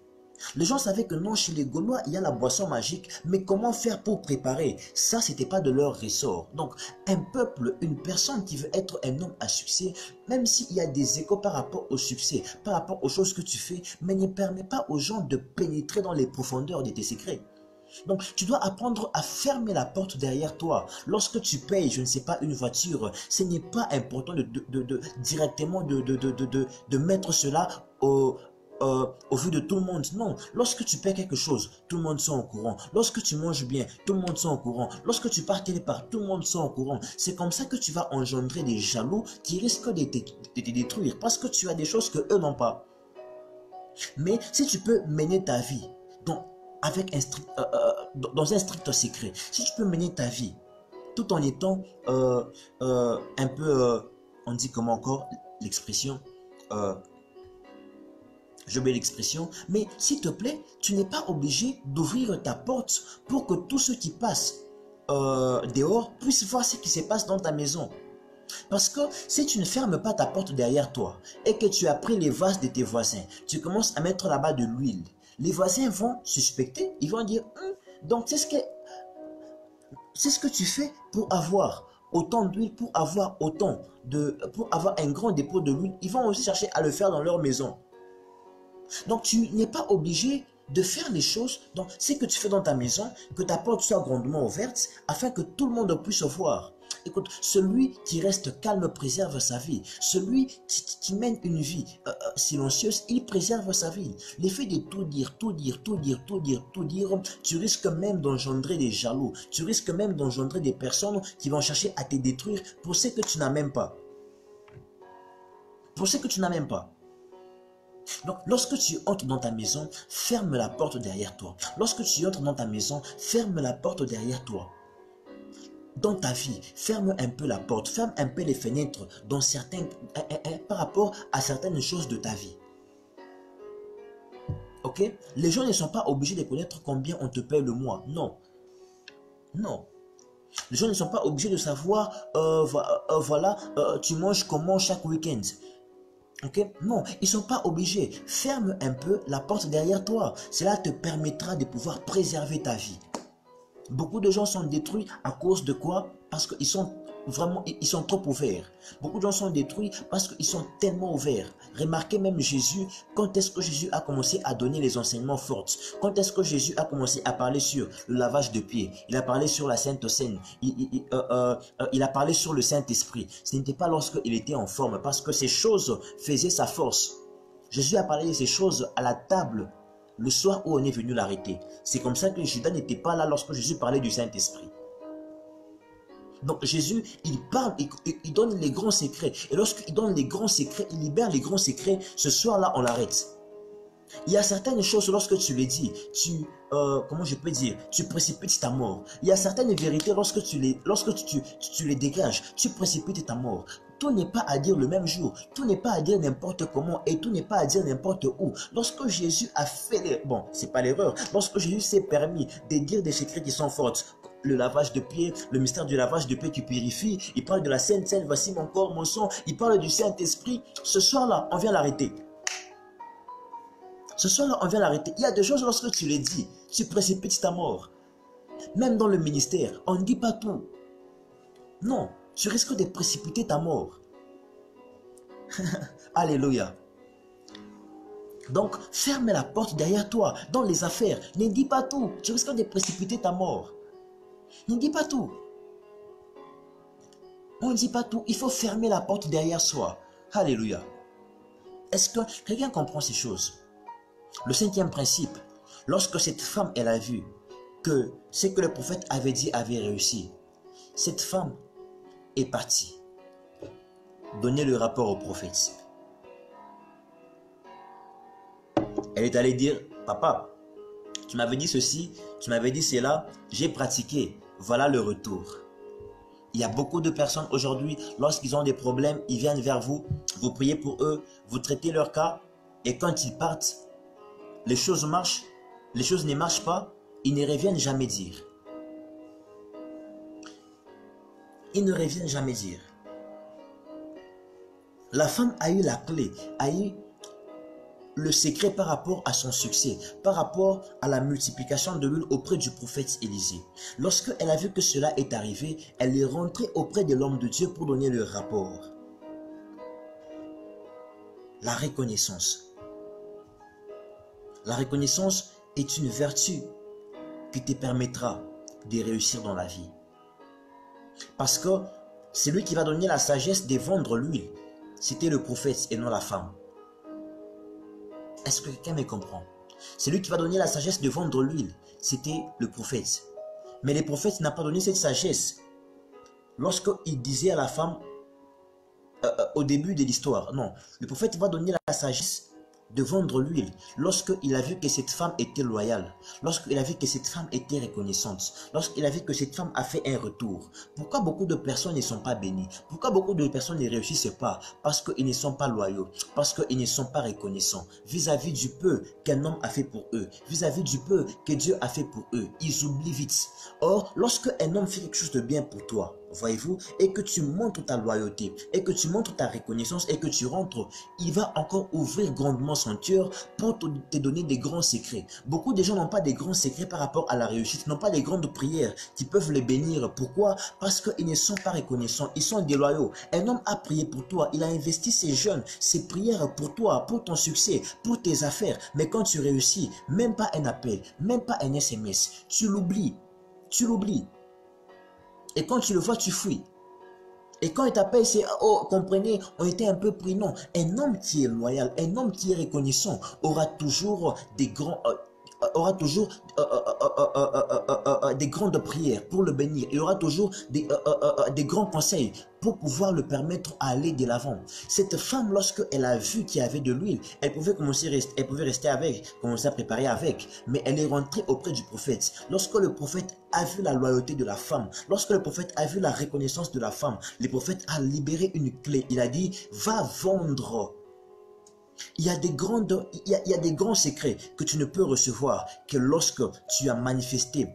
Les gens savaient que non, chez les Gaulois, il y a la boisson magique, mais comment faire pour préparer? Ça, ce n'était pas de leur ressort. Donc, un peuple, une personne qui veut être un homme à succès, même s'il y a des échos par rapport au succès, par rapport aux choses que tu fais, mais ne permet pas aux gens de pénétrer dans les profondeurs de tes secrets. Donc, tu dois apprendre à fermer la porte derrière toi. Lorsque tu payes, je ne sais pas, une voiture, ce n'est pas important directement de mettre cela au vu de tout le monde. Non, lorsque tu paies quelque chose, tout le monde sont au courant. Lorsque tu manges bien, tout le monde sont au courant. Lorsque tu pars quelque part, tout le monde sont au courant. C'est comme ça que tu vas engendrer des jaloux qui risquent de te détruire parce que tu as des choses que eux n'ont pas. Mais si tu peux mener ta vie dans, dans un strict secret, si tu peux mener ta vie tout en étant un peu, on dit comment encore l'expression, j'oublie l'expression, mais s'il te plaît, tu n'es pas obligé d'ouvrir ta porte pour que tous ceux qui passent dehors puissent voir ce qui se passe dans ta maison. Parce que si tu ne fermes pas ta porte derrière toi et que tu as pris les vases de tes voisins, tu commences à mettre là-bas de l'huile, les voisins vont suspecter, ils vont dire donc c'est ce que tu fais pour avoir autant d'huile, pour avoir un grand dépôt de l'huile, ils vont aussi chercher à le faire dans leur maison. Donc tu n'es pas obligé de faire les choses, donc c'est que tu fais dans ta maison, que ta porte soit grandement ouverte afin que tout le monde puisse voir. Écoute, celui qui reste calme préserve sa vie. Celui qui mène une vie silencieuse, il préserve sa vie. L'effet de tout dire, tu risques même d'engendrer des jaloux. Tu risques même d'engendrer des personnes qui vont chercher à te détruire pour ce que tu n'as même pas. Pour ce que tu n'as même pas. Donc, lorsque tu entres dans ta maison, ferme la porte derrière toi. Lorsque tu entres dans ta maison, ferme la porte derrière toi. Dans ta vie, ferme un peu la porte, ferme un peu les fenêtres par rapport à certaines choses de ta vie. Ok? Les gens ne sont pas obligés de connaître combien on te paye le mois. Non. Non. Les gens ne sont pas obligés de savoir, voilà, tu manges comment chaque week-end. Ok? Non, ils ne sont pas obligés. Ferme un peu la porte derrière toi. Cela te permettra de pouvoir préserver ta vie. Beaucoup de gens sont détruits à cause de quoi? Parce qu'ils sont trop ouverts. Beaucoup de gens sont détruits parce qu'ils sont tellement ouverts. Remarquez même Jésus, quand est-ce que Jésus a commencé à donner les enseignements forts? Quand est-ce que Jésus a commencé à parler sur le lavage de pieds? Il a parlé sur la Sainte Seine. Il a parlé sur le Saint-Esprit. Ce n'était pas lorsqu'il était en forme, parce que ces choses faisaient sa force. Jésus a parlé de ces choses à la table le soir où on est venu l'arrêter. C'est comme ça que Judas n'était pas là lorsque Jésus parlait du Saint-Esprit. Donc Jésus, il parle, il donne les grands secrets. Et lorsqu'il donne les grands secrets, il libère les grands secrets, ce soir-là, on l'arrête. Il y a certaines choses, lorsque tu les dis, comment je peux dire, tu précipites ta mort. Il y a certaines vérités, lorsque tu les dégages, tu précipites ta mort. Tout n'est pas à dire le même jour, tout n'est pas à dire n'importe comment et tout n'est pas à dire n'importe où. Lorsque Jésus a fait, bon, c'est pas l'erreur, lorsque Jésus s'est permis de dire des secrets qui sont forts, le lavage de pieds, le mystère du lavage de pieds qui purifie, il parle de la Sainte Seine, voici mon corps, mon sang, il parle du Saint-Esprit. Ce soir-là, on vient l'arrêter. Ce soir-là, on vient l'arrêter. Il y a des choses, lorsque tu les dis, tu précipites ta mort. Même dans le ministère, on ne dit pas tout. Non, tu risques de précipiter ta mort. Alléluia. Donc, ferme la porte derrière toi. Dans les affaires, ne dis pas tout. Tu risques de précipiter ta mort. Ne dis pas tout. On ne dit pas tout. Il faut fermer la porte derrière soi. Alléluia. Est-ce que quelqu'un comprend ces choses? Le 5e principe, lorsque cette femme, elle a vu que ce que le prophète avait dit avait réussi, cette femme est partie donner le rapport au prophète. Elle est allée dire, papa, tu m'avais dit ceci, tu m'avais dit cela, j'ai pratiqué, voilà le retour. Il y a beaucoup de personnes aujourd'hui, lorsqu'ils ont des problèmes, ils viennent vers vous, vous priez pour eux, vous traitez leur cas, et quand ils partent, les choses marchent, les choses ne marchent pas, ils ne reviennent jamais dire. Ils ne reviennent jamais dire. La femme a eu la clé, a eu le secret par rapport à son succès, par rapport à la multiplication de l'huile auprès du prophète Élisée. Lorsqu'elle a vu que cela est arrivé, elle est rentrée auprès de l'homme de Dieu pour donner le rapport. La reconnaissance. La reconnaissance est une vertu qui te permettra de réussir dans la vie. Parce que c'est lui qui va donner la sagesse de vendre l'huile. C'était le prophète et non la femme. Est-ce que quelqu'un me comprend? C'est lui qui va donner la sagesse de vendre l'huile. C'était le prophète. Mais le prophète n'a pas donné cette sagesse lorsqu'il disait à la femme au début de l'histoire. Non, le prophète va donner la sagesse de vendre l'huile lorsqu'il a vu que cette femme était loyale, lorsqu'il a vu que cette femme était reconnaissante, lorsqu'il a vu que cette femme a fait un retour. Pourquoi beaucoup de personnes ne sont pas bénies? Pourquoi beaucoup de personnes ne réussissent pas? Parce qu'ils ne sont pas loyaux, parce qu'ils ne sont pas reconnaissants vis-à-vis du peu qu'un homme a fait pour eux, vis-à-vis du peu que Dieu a fait pour eux. Ils oublient vite. Or, lorsque un homme fait quelque chose de bien pour toi, voyez-vous, et que tu montres ta loyauté, et que tu montres ta reconnaissance, et que tu rentres, il va encore ouvrir grandement son cœur pour te donner des grands secrets. Beaucoup de gens n'ont pas des grands secrets par rapport à la réussite, n'ont pas des grandes prières qui peuvent les bénir. Pourquoi? Parce qu'ils ne sont pas reconnaissants, ils sont déloyaux. Un homme a prié pour toi, il a investi ses jeûnes, ses prières pour toi, pour ton succès, pour tes affaires. Mais quand tu réussis, même pas un appel, même pas un SMS, tu l'oublies. Tu l'oublies. Et quand tu le vois, tu fuis. Et quand il t'appelle, c'est « Oh, comprenez, on était un peu pris. » Non, un homme qui est loyal, un homme qui est reconnaissant aura toujours des grands... aura toujours des grandes prières pour le bénir. Il aura toujours des grands conseils pour pouvoir le permettre d'aller de l'avant. Cette femme, lorsqu'elle a vu qu'il y avait de l'huile, elle pouvait rester avec, commencer à préparer avec, mais elle est rentrée auprès du prophète. Lorsque le prophète a vu la loyauté de la femme, lorsque le prophète a vu la reconnaissance de la femme, le prophète a libéré une clé. Il a dit, va vendre. Il y a des grands secrets que tu ne peux recevoir que lorsque tu as manifesté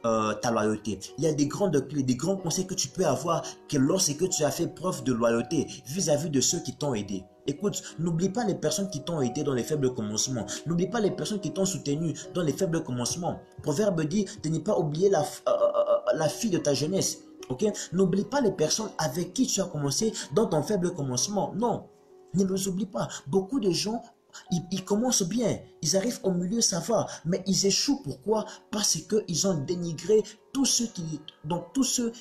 ta loyauté. Il y a des grandes clés, des grands conseils que tu peux avoir que lorsque tu as fait preuve de loyauté vis-à-vis de ceux qui t'ont aidé. Écoute, n'oublie pas les personnes qui t'ont aidé dans les faibles commencements. N'oublie pas les personnes qui t'ont soutenu dans les faibles commencements. Proverbe dit de ne pas oublier la fille de ta jeunesse. Ok? N'oublie pas les personnes avec qui tu as commencé dans ton faible commencement. Non. Ne les oublie pas. Beaucoup de gens, ils commencent bien. Ils arrivent au milieu, ça va. Mais ils échouent. Pourquoi? Parce qu'ils ont dénigré tous ceux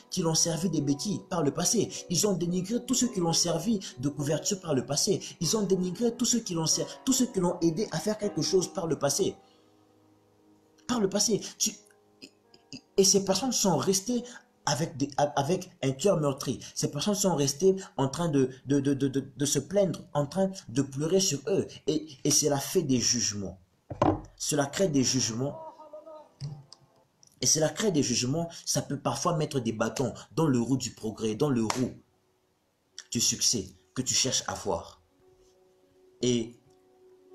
qui l'ont servi des bêtises par le passé. Ils ont dénigré tous ceux qui l'ont servi de couverture par le passé. Ils ont dénigré tous ceux qui l'ont aidé à faire quelque chose par le passé. Par le passé. Et ces personnes sont restées avec un cœur meurtri. Ces personnes sont restées en train de se plaindre, en train de pleurer sur eux. Et cela fait des jugements. Cela crée des jugements. Et cela crée des jugements. Ça peut parfois mettre des bâtons dans le roue du progrès, dans le roue du succès que tu cherches à voir. Et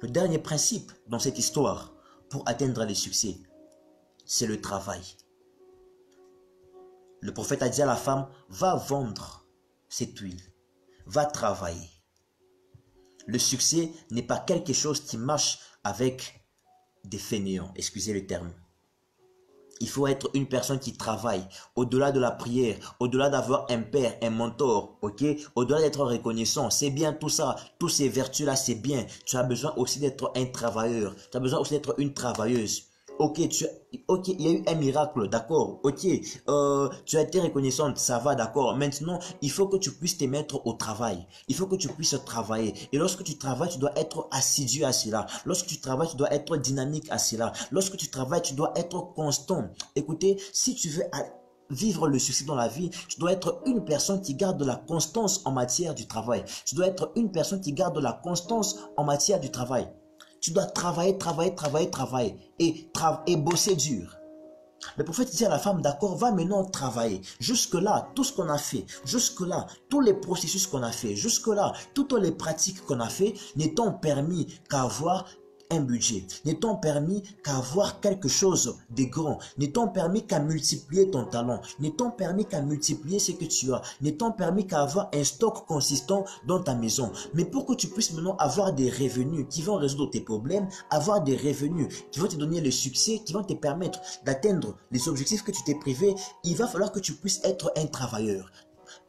le dernier principe dans cette histoire pour atteindre les succès, c'est le travail. Le prophète a dit à la femme, va vendre cette huile, va travailler. Le succès n'est pas quelque chose qui marche avec des fainéants, excusez le terme. Il faut être une personne qui travaille au-delà de la prière, au-delà d'avoir un père, un mentor, ok? Au-delà d'être reconnaissant, c'est bien tout ça, tous ces vertus-là, c'est bien. Tu as besoin aussi d'être un travailleur, tu as besoin aussi d'être une travailleuse. Ok, il y a eu un miracle, d'accord, ok, tu as été reconnaissante, ça va, d'accord. Maintenant, il faut que tu puisses te mettre au travail. Il faut que tu puisses travailler. Et lorsque tu travailles, tu dois être assidu à cela. Lorsque tu travailles, tu dois être dynamique à cela. Lorsque tu travailles, tu dois être constant. Écoutez, si tu veux vivre le succès dans la vie, tu dois être une personne qui garde la constance en matière du travail. Tu dois être une personne qui garde la constance en matière du travail. Tu dois travailler et bosser dur. Le prophète dit à la femme, d'accord, va maintenant travailler. Jusque-là, tout ce qu'on a fait, jusque-là, tous les processus qu'on a fait, jusque-là, toutes les pratiques qu'on a fait, n'étant permis qu'avoir un budget, n'étant permis qu'avoir quelque chose de grand, n'étant permis qu'à multiplier ton talent, n'étant permis qu'à multiplier ce que tu as, n'étant permis qu'à avoir un stock consistant dans ta maison. Mais pour que tu puisses maintenant avoir des revenus qui vont résoudre tes problèmes, avoir des revenus qui vont te donner le succès, qui vont te permettre d'atteindre les objectifs que tu t'es privé, il va falloir que tu puisses être un travailleur.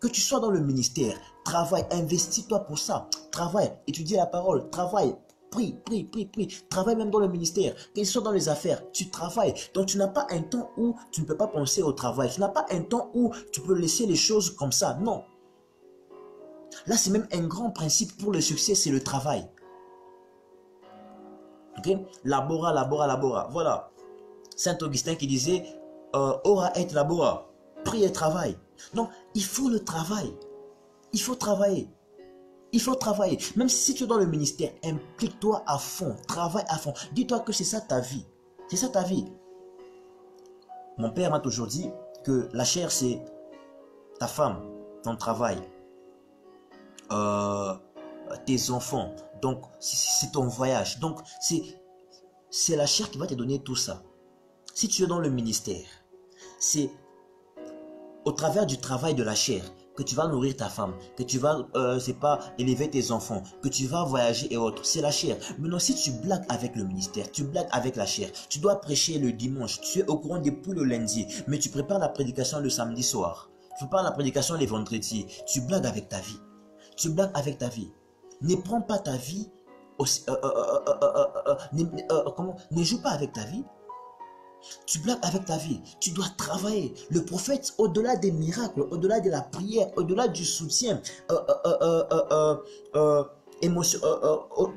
Que tu sois dans le ministère, travaille, investis-toi pour ça, travaille, étudie la parole, travaille. prie, prie, prie, prie. Travaille même dans le ministère, qu'il soit dans les affaires, tu travailles. Donc tu n'as pas un temps où tu ne peux pas penser au travail. Tu n'as pas un temps où tu peux laisser les choses comme ça. Non. Là, c'est même un grand principe pour le succès, c'est le travail. Ok? Labora, labora, labora. Voilà. Saint Augustin qui disait ora et labora. Prie et travail. Donc, il faut le travail. Il faut travailler. Il faut travailler. Même si tu es dans le ministère, implique-toi à fond. Travaille à fond. Dis-toi que c'est ça ta vie. C'est ça ta vie. Mon père m'a toujours dit que la chair, c'est ta femme, ton travail, tes enfants. Donc, c'est ton voyage. Donc, c'est la chair qui va te donner tout ça. Si tu es dans le ministère, c'est au travers du travail de la chair que tu vas nourrir ta femme, que tu vas, c'est pas, élever tes enfants, que tu vas voyager et autres. C'est la chair. Maintenant, si tu blagues avec le ministère, tu blagues avec la chair, tu dois prêcher le dimanche, tu es au courant depuis le lundi, mais tu prépares la prédication le samedi soir, tu prépares la prédication les vendredis, tu blagues avec ta vie. Tu blagues avec ta vie. Ne prends pas ta vie, ne joue pas avec ta vie. Tu blagues avec ta vie, tu dois travailler. Le prophète, au-delà des miracles, au-delà de la prière, au-delà du soutien,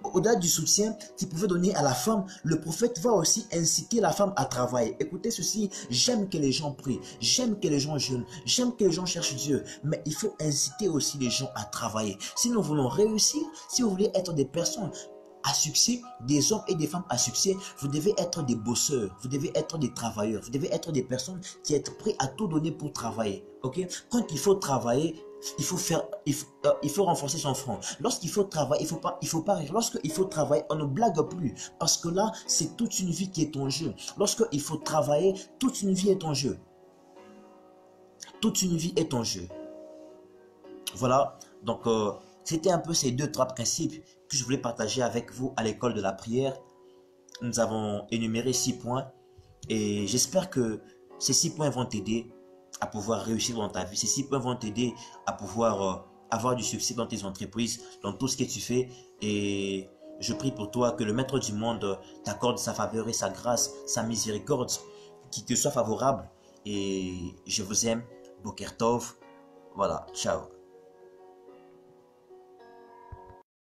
au-delà du soutien qu'il pouvait donner à la femme, le prophète va aussi inciter la femme à travailler. Écoutez ceci, j'aime que les gens prient, j'aime que les gens jeûnent, j'aime que les gens cherchent Dieu, mais il faut inciter aussi les gens à travailler. Si nous voulons réussir, si vous voulez être des personnes à succès, des hommes et des femmes à succès, vous devez être des bosseurs, vous devez être des travailleurs, vous devez être des personnes qui êtes prêts à tout donner pour travailler. Ok? Quand il faut travailler, il faut renforcer son front. Lorsqu'il faut travailler, il faut pas rire. Lorsqu'il faut travailler, on ne blague plus. Parce que là, c'est toute une vie qui est en jeu. Lorsqu'il faut travailler, toute une vie est en jeu. Toute une vie est en jeu. Voilà. Donc, c'était un peu ces deux, trois principes que je voulais partager avec vous à l'école de la prière. Nous avons énuméré 6 points et j'espère que ces 6 points vont t'aider à pouvoir réussir dans ta vie. Ces 6 points vont t'aider à pouvoir avoir du succès dans tes entreprises, dans tout ce que tu fais. Et je prie pour toi que le Maître du monde t'accorde sa faveur et sa grâce, sa miséricorde, qui te soit favorable. Et je vous aime. Boker Tov. Voilà, ciao.